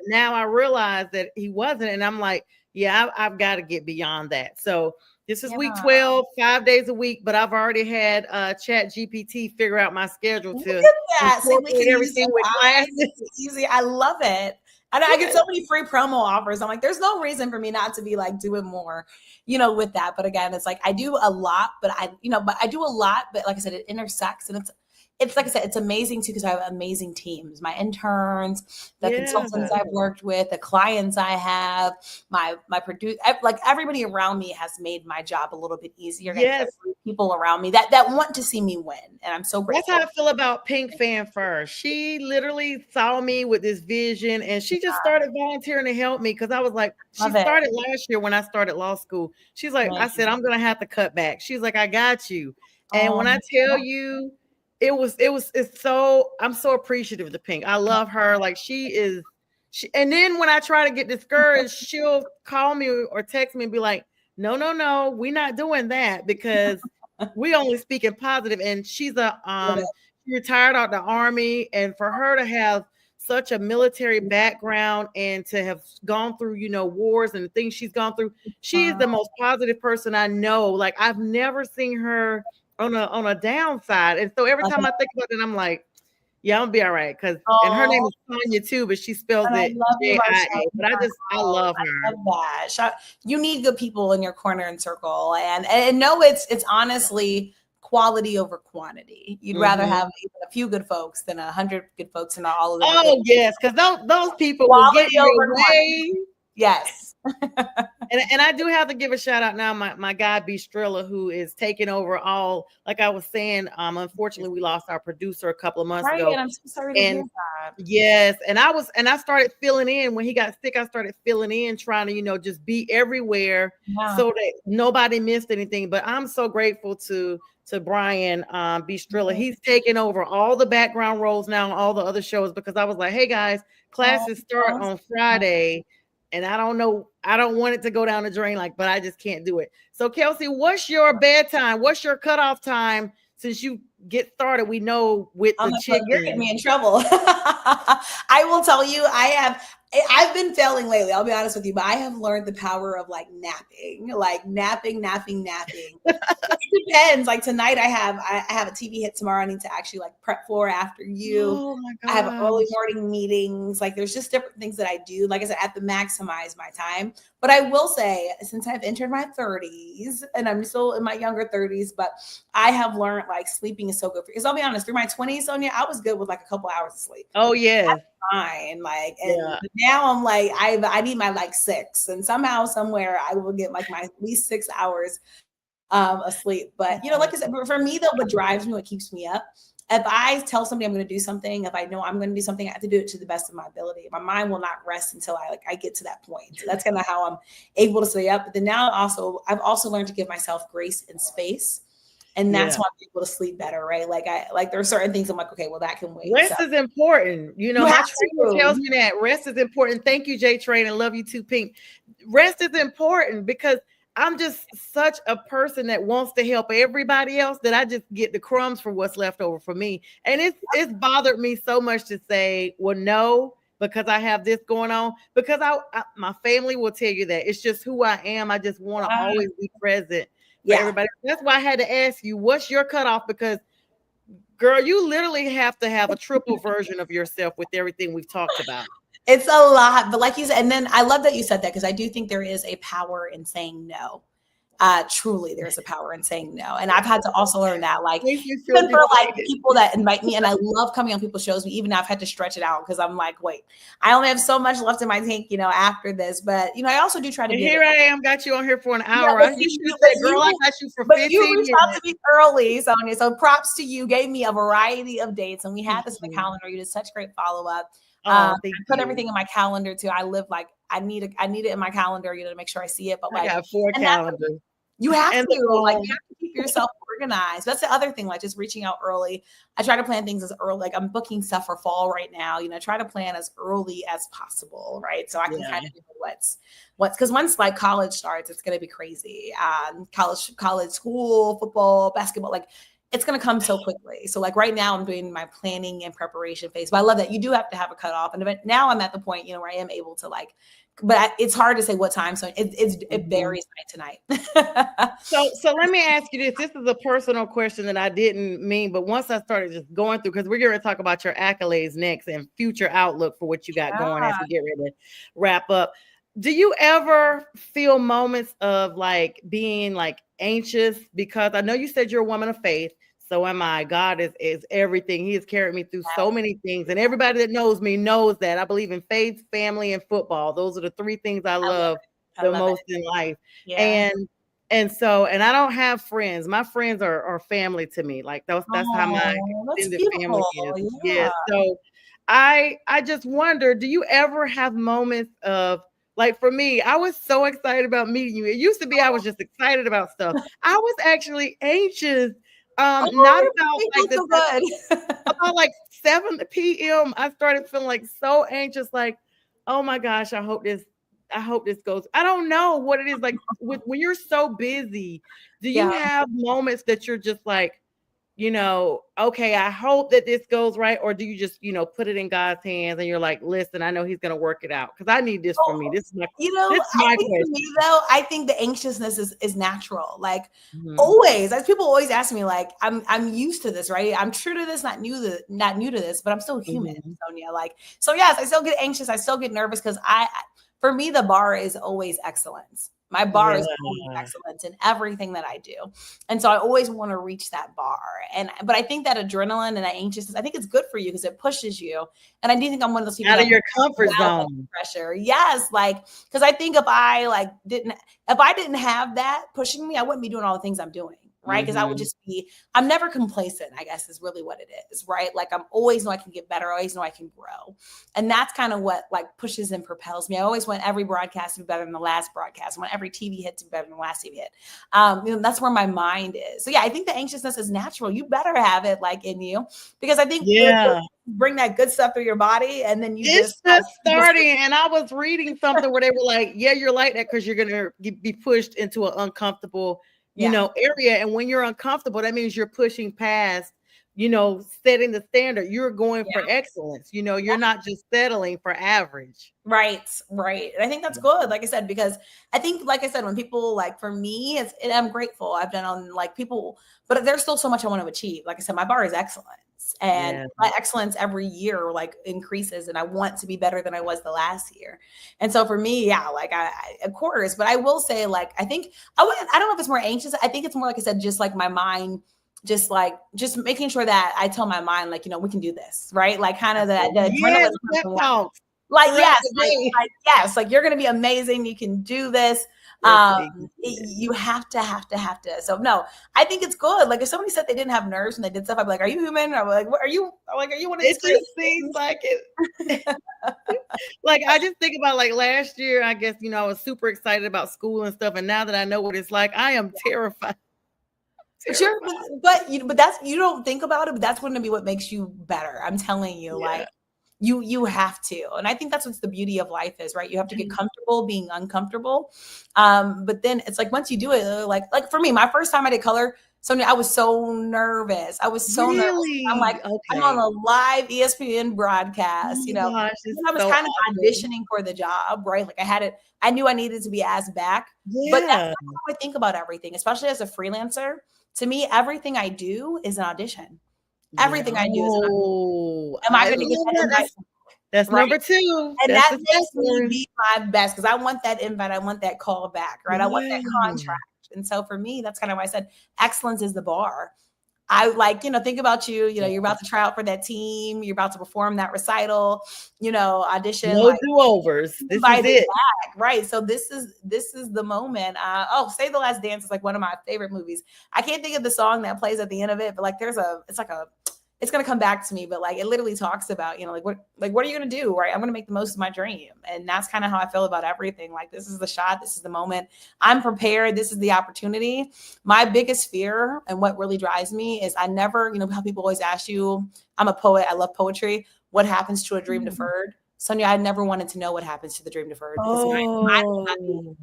now I realize that he wasn't. And I'm like, I've got to get beyond that. So this is week 12, 5 days a week, but I've already had Chat GPT figure out my schedule to incorporate everything with classes. Easy. I love it. And I get so many free promo offers. I'm like, there's no reason for me not to be like doing more, with that. But again, it's like I do a lot, but like I said, it intersects and it's like I said, it's amazing too because I have amazing teams. My interns, the consultants I've worked with, the clients I have, my producer, like everybody around me has made my job a little bit easier. Yes, people around me that want to see me win, and I'm so grateful. That's how I feel about Pink Fan First. She literally saw me with this vision, and she just started volunteering to help me because I was like, she started last year when I started law school. She's like, I said, I'm gonna have to cut back. She's like, I got you, and when I tell you. It's so I'm so appreciative to Pink. I love her. Like and then when I try to get discouraged, she'll call me or text me and be like, no, we're not doing that because we only speaking positive. And she's she retired out the Army, and for her to have such a military background and to have gone through, wars and the things she's gone through, she is the most positive person I know. Like I've never seen her on a downside. And so every time I think about it, I'm like, I'm gonna be all right. And her name is Sonja too, but she spells it J-I-A. But I love her. I love that. You need good people in your corner and circle. And no, it's honestly quality over quantity. You'd rather have a few good folks than 100 good folks and all of them. Oh, yes, because those people will get your way. Yes. And I do have to give a shout out now, my guy B Strilla, who is taking over all, like I was saying, unfortunately we lost our producer a couple of months ago. And I'm so sorry to hear that. Yes, and I started filling in when he got sick. I started filling in, trying to just be everywhere so that nobody missed anything. But I'm so grateful to Brian B Strilla. He's taking over all the background roles now on all the other shows because I was like, hey guys, classes start on Friday. And I don't want it to go down the drain, but I just can't do it. So Kelsey, what's your bedtime? What's your cutoff time? Since you get started, we know with the chicken. You're getting me in trouble. I will tell you, I've been failing lately. I'll be honest with you, but I have learned the power of napping. It depends. Like tonight I have a TV hit tomorrow. I need to actually prep for after you. Oh my God. I have early morning meetings. There's just different things that I do. Like I said, I have to maximize my time. But I will say, since I've entered my 30s, and I'm still in my younger 30s, but I have learned sleeping is so good for you. Because I'll be honest, through my 20s, Sonja, I was good with a couple hours of sleep. Oh yeah. Fine. Now I'm I need my 6, and somehow, somewhere I will get my at least 6 hours of sleep. But like I said, for me though, what drives me, what keeps me up, if I tell somebody I'm going to do something, if I know I'm going to do something, I have to do it to the best of my ability. My mind will not rest until I get to that point. So that's kind of how I'm able to stay up. But then now I've also learned to give myself grace and space. And that's why I'm able to sleep better, right? There are certain things I'm like, okay, well, that can wait. Rest is important. My trainer tells me that rest is important. Thank you, J Train, and love you too, Pink. Rest is important because I'm just such a person that wants to help everybody else that I just get the crumbs for what's left over for me. And it's bothered me so much to say, well, no, because I have this going on. Because my family will tell you that it's just who I am. I just want to always be present for everybody. That's why I had to ask you, what's your cutoff? Because girl, you literally have to have a triple version of yourself with everything we've talked about. It's a lot, but like you said, and then I love that you said that because I do think there is a power in saying no. Truly, there's a power in saying no, and I've had to also learn that. Like, even for like people that invite me, and I love coming on people's shows. Even now, I've had to stretch it out because I'm like, wait, I only have so much left in my tank, after this. But I also do try to. And here I am, got you on here for an hour. Yeah, girl, I got you for 15 But you reached minutes. out to me early, Sonja. So props to you. Gave me a variety of dates, and we had this in the calendar. You did such great follow up. I put everything in my calendar too. I live like I need it in my calendar, to make sure I see it. But like, I got 4 calendars. You have to you have to keep yourself organized. That's the other thing, like just reaching out early. I try to plan things as early. Like I'm booking stuff for fall right now. Try to plan as early as possible, right? So I can kind of do what's because once like college starts, it's going to be crazy. College, school, football, basketball, like it's going to come so quickly. So like right now I'm doing my planning and preparation phase, but I love that you do have to have a cutoff. And now I'm at the point, where I am able to like, but it's hard to say what time. So it varies night to night. So let me ask you this. This is a personal question that I didn't mean, but once I started just going through, because we're going to talk about your accolades next and future outlook for what you got going as we get ready to wrap up. Do you ever feel moments of like being like anxious? Because I know you said you're a woman of faith. So am I. God is everything. He has carried me through so many things. And everybody that knows me knows that I believe in faith, family, and football. Those are the 3 things I love the most in life. Yeah. And I don't have friends. My friends are family to me. Like that's how my extended family is. Yeah. So I just wonder, do you ever have moments of, like for me, I was so excited about meeting you. It used to be I was just excited about stuff. I was actually anxious. Not about like about like 7 p.m. I started feeling like so anxious, like, oh my gosh, I hope this goes. I don't know what it is. Like when you're so busy, do you have moments that you're just like, okay, I hope that this goes right? Or do you just, put it in God's hands and you're like, listen, I know he's going to work it out because I need this for me. This is my, I think for me though, I think the anxiousness is natural. Like always, as people always ask me, like, I'm used to this, right? I'm true to this, not new to this, but I'm still human, Sonja. Like, so yes, I still get anxious. I still get nervous because for me, the bar is always excellence. My bar is always excellence in everything that I do. And so I always want to reach that bar. But I think that adrenaline and that anxiousness, I think it's good for you because it pushes you. And I do think I'm one of those people out of your comfort zone. Pressure. Yes. Like, because I think if I didn't have that pushing me, I wouldn't be doing all the things I'm doing. Right. Because I would just I'm never complacent, I guess is really what it is. Right. Like I'm always know I can get better. I always know I can grow. And that's kind of what like pushes and propels me. I always want every broadcast to be better than the last broadcast. I want every TV hit to be better than the last TV hit. That's where my mind is. So yeah, I think the anxiousness is natural. You better have it like in you because I think bring that good stuff through your body and then it's just starting. And I was reading something where they were like, yeah, you're like that because you're going to be pushed into an uncomfortable area. And when you're uncomfortable, that means you're pushing past, setting the standard. You're going for excellence. You're not just settling for average. Right. And I think that's good. Like I said, because I think, like I said, when people like, for me, I'm grateful. I've done on like people, but there's still so much I want to achieve. Like I said, my bar is excellence. And my excellence every year like increases and I want to be better than I was the last year. And so for me, like I of course, but I will say like, I think I don't know if it's more anxious. I think it's more, like I said, just like my mind, just making sure that I tell my mind, like, we can do this, right? Like kind of the adrenaline. Like, yes, like you're going to be amazing. You can do this. You have to. So no, I think it's good. Like if somebody said they didn't have nerves and they did stuff, I'd be like, are you human? I'm like, what are you? Like, are you one of these? It just seems like it. Like I just think about like last year, I guess, I was super excited about school and stuff. And now that I know what it's like, I am terrified. But that's, you don't think about it, but that's going to be what makes you better. I'm telling you, like, you have to. And I think that's what's the beauty of life is, right? You have to get comfortable being uncomfortable. But then it's like, once you do it, like for me, my first time I did color, Sonja, I was so nervous. I was so nervous. I'm like, I'm on a live ESPN broadcast, you know. Gosh, I was so kind of awesome. auditioning for the job, right? Like I knew I needed to be asked back. Yeah. But that's how I think about everything, especially as a freelancer. To me, everything I do is an audition. Everything I do is an audition. Am I going to get that invite? That's right? number 2. And that's that makes me be my best, because I want that invite. I want that call back, right? I want that contract. And so for me, that's kind of why I said excellence is the bar. I like, you know, think about you, you know, you're about to try out for that team. You're about to perform that recital, you know, audition. No do-overs. This is it. Back, right. So this is the moment. Save the Last Dance is like one of my favorite movies. I can't think of the song that plays at the end of it, but like it's going to come back to me, but like it literally talks about, you know, what are you going to do? Right. I'm going to make the most of my dream. And that's kind of how I feel about everything. Like, this is the shot. This is the moment. I'm prepared. This is the opportunity. My biggest fear and what really drives me is I never, you know, how people always ask you, I'm a poet. I love poetry. What happens to a dream deferred? Sonja, I never wanted to know what happens to the dream deferred. Because mine will not be.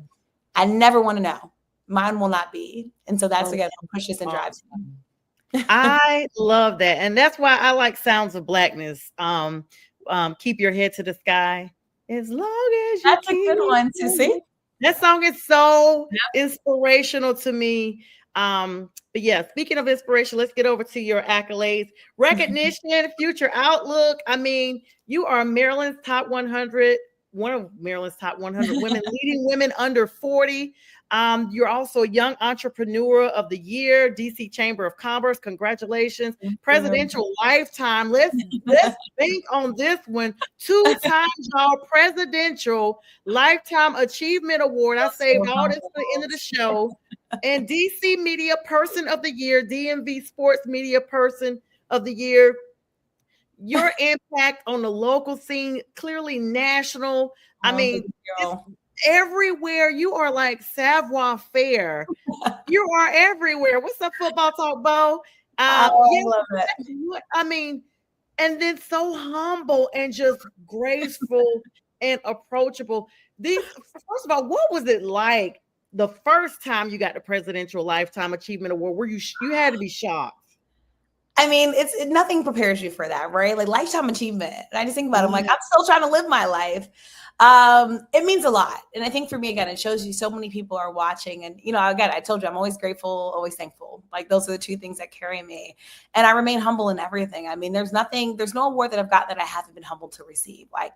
I never want to know. Mine will not be. And so that's, again, what pushes and drives me. I love that. And that's why I like Sounds of Blackness. Keep Your Head to the Sky. As long as you That's a good one to see. That song is so inspirational to me. But yeah, speaking of inspiration, let's get over to your accolades. Recognition, future outlook. I mean, you are Maryland's top 100, one of Maryland's top 100 women, leading women under 40. You're also Young Entrepreneur of the Year, DC Chamber of Commerce. Congratulations. Presidential Lifetime. Let's think on this one. 2 times y'all Presidential Lifetime Achievement Award. I saved all this to the end of the show. And DC Media Person of the Year, DMV Sports Media Person of the Year. Your impact on the local scene, clearly national. I mean, everywhere. You are like savoir faire. You are everywhere. What's up, Football Talk, Bo? I love it. I mean, and then so humble and just graceful and approachable. First of all, what was it like the first time you got the Presidential Lifetime Achievement Award? Where you had to be shocked? I mean, nothing prepares you for that, right? Like, lifetime achievement. And I just think about it, I'm like, I'm still trying to live my life. It means a lot. And I think for me, again, it shows you so many people are watching. And, you know, again, I told you, I'm always grateful, always thankful. Like, those are the 2 things that carry me. And I remain humble in everything. I mean, there's no award that I've gotten that I haven't been humbled to receive. Like,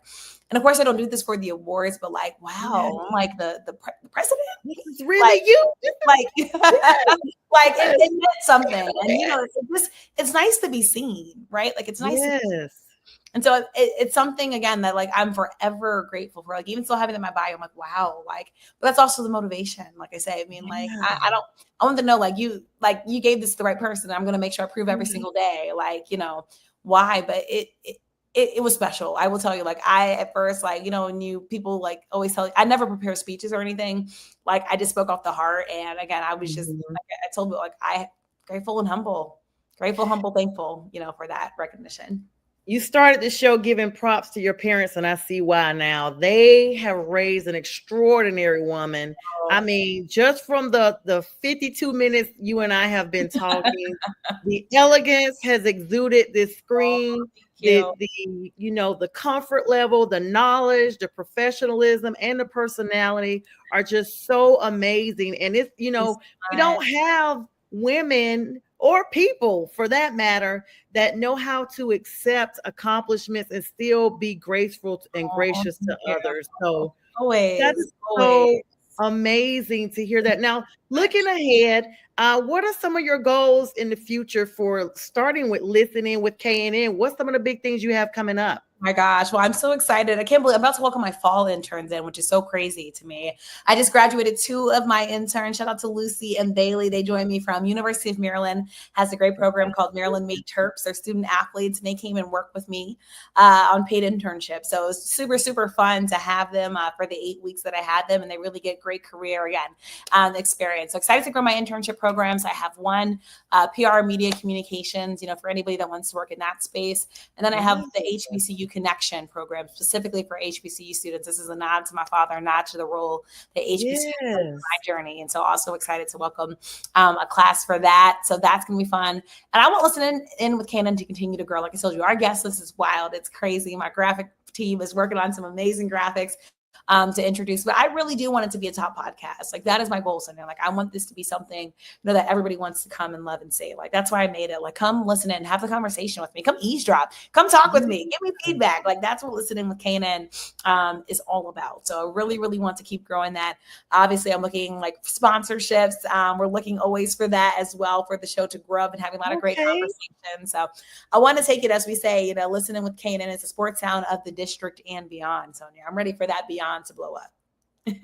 and of course, I don't do this for the awards, but like, wow, I'm like the president. This is really you. Like, like it meant something. And, you know, it's nice to be seen, right? Like, it's nice. Yes. And so it's something, again, that like I'm forever grateful for. Like, even still having it in my bio, I'm like, wow, like, but that's also the motivation. Like I say, I mean, like, I want to know, like you gave this to the right person. I'm going to make sure I prove every single day, like, you know, why, but it was special. I will tell you, like, I, at first, like, you know, when people like always tell you, I never prepare speeches or anything. Like, I just spoke off the heart. And again, I was just, like I told you, like, grateful, humble, thankful, you know, for that recognition. You started the show giving props to your parents, and I see why now. They have raised an extraordinary woman. I mean, just from the 52 minutes you and I have been talking, the elegance has exuded this screen. The comfort level, the knowledge, the professionalism, and the personality are just so amazing. And it's, you know, we don't have women or people, for that matter, that know how to accept accomplishments and still be graceful and gracious to others. So that is so amazing to hear that. Now, looking ahead, what are some of your goals in the future for starting with listening with KNN? What's some of the big things you have coming up? My gosh. Well, I'm so excited. I can't believe I'm about to welcome my fall interns in, which is so crazy to me. I just graduated 2 of my interns. Shout out to Lucy and Bailey. They joined me from University of Maryland, has a great program called Maryland Made Terps. They're student athletes, and they came and worked with me on paid internships. So it was super, super fun to have them for the 8 weeks that I had them, and they really get great career, again, experience. So excited to grow my internship program. programs. I have one PR media communications, for anybody that wants to work in that space. And then I have the HBCU Connection program specifically for HBCU students. This is a nod to my father, a nod to the role that HBCU played in my journey. And so also excited to welcome a class for that. So that's going to be fun. And I want listening in with Kanan to continue to grow. Like I told you, our guest list is wild. It's crazy. My graphic team is working on some amazing graphics to introduce, but I really do want it to be a top podcast. Like that is my goal, Sonja. Like I want this to be something that everybody wants to come and love and say. Like that's why I made it. Like come listen in, have the conversation with me, come eavesdrop, come talk with me, give me feedback. Like that's what listening with Kanan is all about. So I really, really want to keep growing that. Obviously, I'm looking like sponsorships. We're looking always for that as well for the show to grow up and having a lot of great conversations. So I want to take it as we say, listening with Kanan is a sports sound of the district and beyond. Sonja, I'm ready for that beyond to blow up.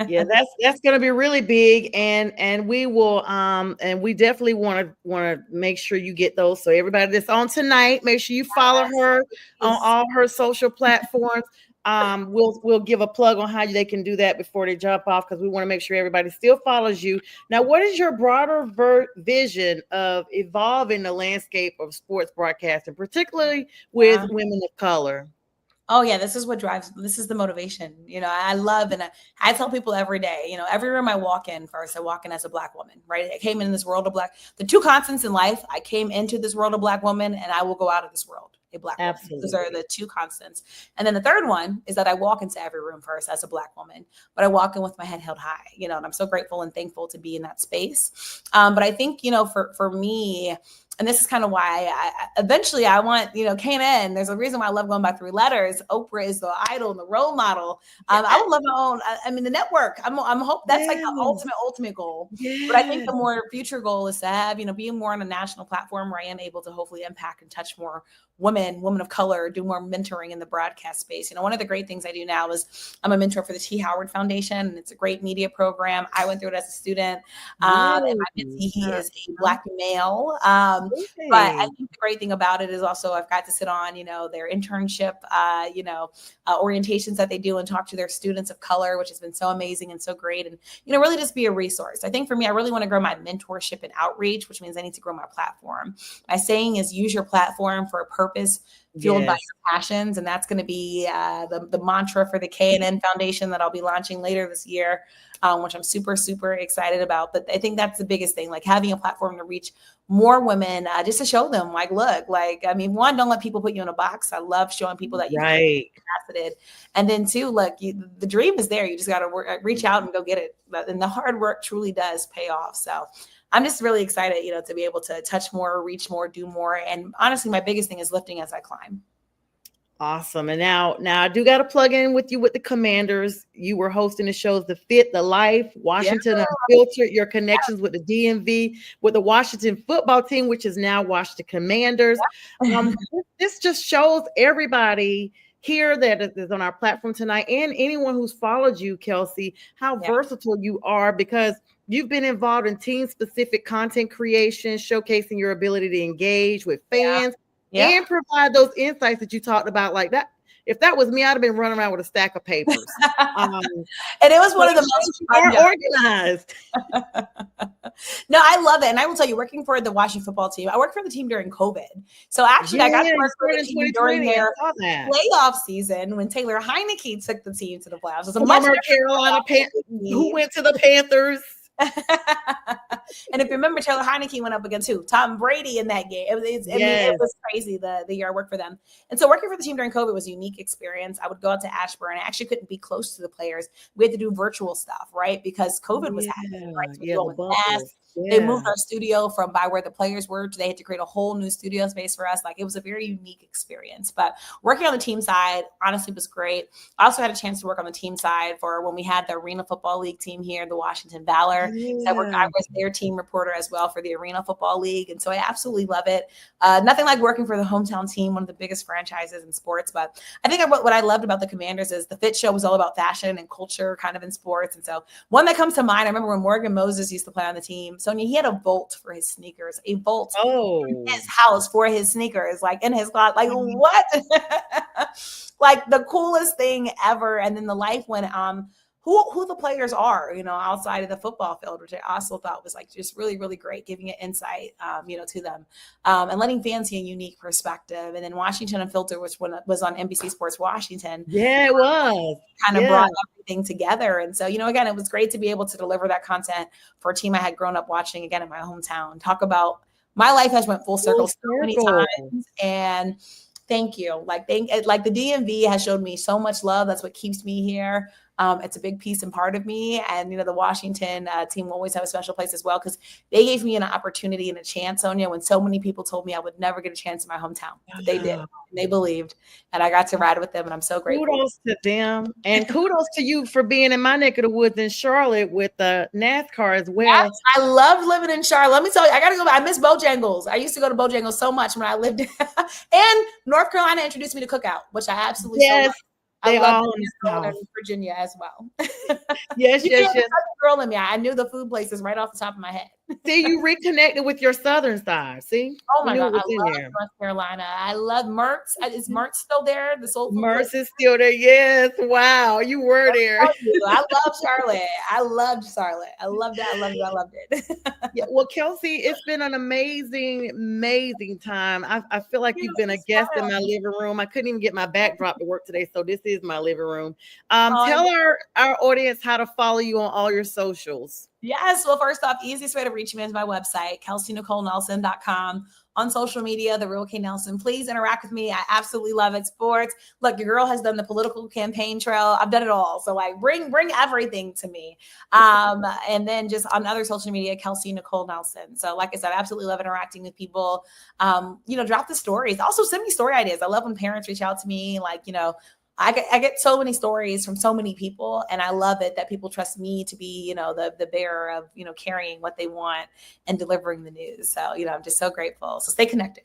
Yeah, that's going to be really big, and we will and we definitely want to make sure you get those. So everybody that's on tonight, make sure you follow her on all her social platforms. We'll give a plug on how they can do that before they jump off, because we want to make sure everybody still follows you. Now, what is your broader vision of evolving the landscape of sports broadcasting, particularly with women of color? Oh yeah, this is the motivation. I love, and I tell people every day, every room I walk in, first I walk in as a Black woman, right? I came in this world of the two constants in life. I came into this world of Black woman, and I will go out of this world a Black woman. Those are the two constants. And then the third one is that I walk into every room first as a Black woman, but I walk in with my head held high, and I'm so grateful and thankful to be in that space. But I think, for me, and this is kind of why eventually I want, Kanan. There's a reason why I love going by 3 letters. Oprah is the idol and the role model. I would love my own. I mean, the network. I'm hope that's like the ultimate goal. But I think the more future goal is to have, being more on a national platform where I am able to hopefully impact and touch more women of color, do more mentoring in the broadcast space. One of the great things I do now is I'm a mentor for the T. Howard Foundation, and it's a great media program. I went through it as a student, and my mentee, he is a Black male. But I think the great thing about it is also I've got to sit on, their internship, orientations that they do and talk to their students of color, which has been so amazing and so great. And, really just be a resource. I think for me, I really want to grow my mentorship and outreach, which means I need to grow my platform. My saying is use your platform for a purpose fueled by your passions. And that's going to be the mantra for the K&N Foundation that I'll be launching later this year, which I'm super, super excited about. But I think that's the biggest thing, like having a platform to reach more women, just to show them, like, look, one, don't let people put you in a box. I love showing people that you can be faceted. And then 2, look, the dream is there. You just got to reach out and go get it. And the hard work truly does pay off. So I'm just really excited, to be able to touch more, reach more, do more. And honestly, my biggest thing is lifting as I climb. Awesome. And now I do got to plug in with you with the Commanders. You were hosting the shows The Fit, The Life, Washington Unfiltered, your connections with the DMV, with the Washington football team, which is now Washington Commanders. This just shows everybody here that is on our platform tonight, and anyone who's followed you, Kelsey, how versatile you are, because you've been involved in team-specific content creation, showcasing your ability to engage with fans and provide those insights that you talked about. Like that, if that was me, I'd have been running around with a stack of papers. And it was one of the most organized. No, I love it. And I will tell you, working for the Washington football team, I worked for the team during COVID. So actually, I got to work for the team during their playoff season when Taylor Heineke took the team to the playoffs. It was a much Carolina who went to the Panthers. And if you remember, Taylor Heineke went up against Tom Brady in that game. It was crazy the year I worked for them. And so working for the team during COVID was a unique experience. I would go out to Ashburn. I actually couldn't be close to the players. We had to do virtual stuff, right? Because COVID was happening, right? So they moved our studio from by where the players were. They had to create a whole new studio space for us. Like, it was a very unique experience. But working on the team side, honestly, was great. I also had a chance to work on the team side for when we had the Arena Football League team here, the Washington Valor. So I was their team reporter as well for the Arena Football League. And so I absolutely love it. Nothing like working for the hometown team, one of the biggest franchises in sports. But I think what I loved about the Commanders is the Fit Show was all about fashion and culture kind of in sports. And so one that comes to mind, I remember when Morgan Moses used to play on the team. Sonja, he had a vault for his sneakers, a vault in his house for his sneakers, like in his closet. Like, what? Like the coolest thing ever. And then the life when who the players are, outside of the football field, which I also thought was like just really, really great, giving it insight, to them, and letting fans see a unique perspective. And then Washington Unfiltered, which was on NBC Sports Washington. Yeah, it was. Kind of brought everything together. And so, again, it was great to be able to deliver that content for a team I had grown up watching, again, in my hometown. Talk about my life has went full circle so many times. And thank you. Like the DMV has showed me so much love. That's what keeps me here. It's a big piece and part of me. And, the Washington team will always have a special place as well, because they gave me an opportunity and a chance, Sonja, when so many people told me I would never get a chance in my hometown. But they did. And they believed. And I got to ride with them. And I'm so grateful. Kudos to them. And kudos to you for being in my neck of the woods in Charlotte with the NASCAR as well. Yes, I loved living in Charlotte. Let me tell you, I got to go back. I miss Bojangles. I used to go to Bojangles so much when I lived there. And North Carolina introduced me to Cookout, which I absolutely yes. I love in Virginia as well. Yes. Girl in me, I knew the food places right off the top of my head. See, you reconnected with your Southern side. See, oh my God, I love North Carolina. I love Mertz. Is Mertz still there? The soul food Mertz is still there. Yes. Wow, you were there. I love Charlotte. I loved Charlotte. I loved it. I loved it. Yeah. Well, Kelsey, it's been an amazing time. I feel like you've been a guest in my living room. I couldn't even get my backdrop to work today, so this is my living room. Tell our audience how to follow you on all your socials. Yes. Well, first off, easiest way to reach me is my website, KelseyNicoleNelson.com. On social media, The Real K Nelson. Please interact with me. I absolutely love it. Sports. Look, your girl has done the political campaign trail. I've done it all. So I bring everything to me. And then just on other social media, Kelsey Nicole Nelson. So like I said, I absolutely love interacting with people. Drop the stories. Also send me story ideas. I love when parents reach out to me. I get so many stories from so many people, and I love it that people trust me to be, the bearer of, carrying what they want and delivering the news. So, I'm just so grateful. So stay connected.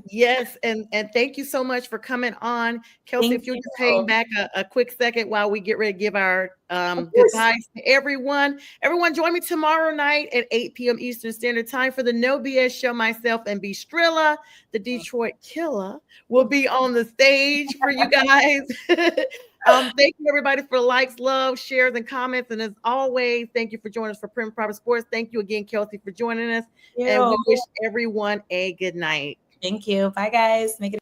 Yes. And thank you so much for coming on. Kelsey, if you'll just hang back a quick second while we get ready to give our goodbyes to everyone. Everyone, join me tomorrow night at 8 p.m. Eastern Standard Time for the No BS Show. Myself and B. Strilla, the Detroit Killer, will be on the stage for you guys. Thank you, everybody, for likes, love, shares, and comments. And as always, thank you for joining us for Prim Proper Sports. Thank you again, Kelsey, for joining us. And we wish everyone a good night. Thank you. Bye, guys. Make it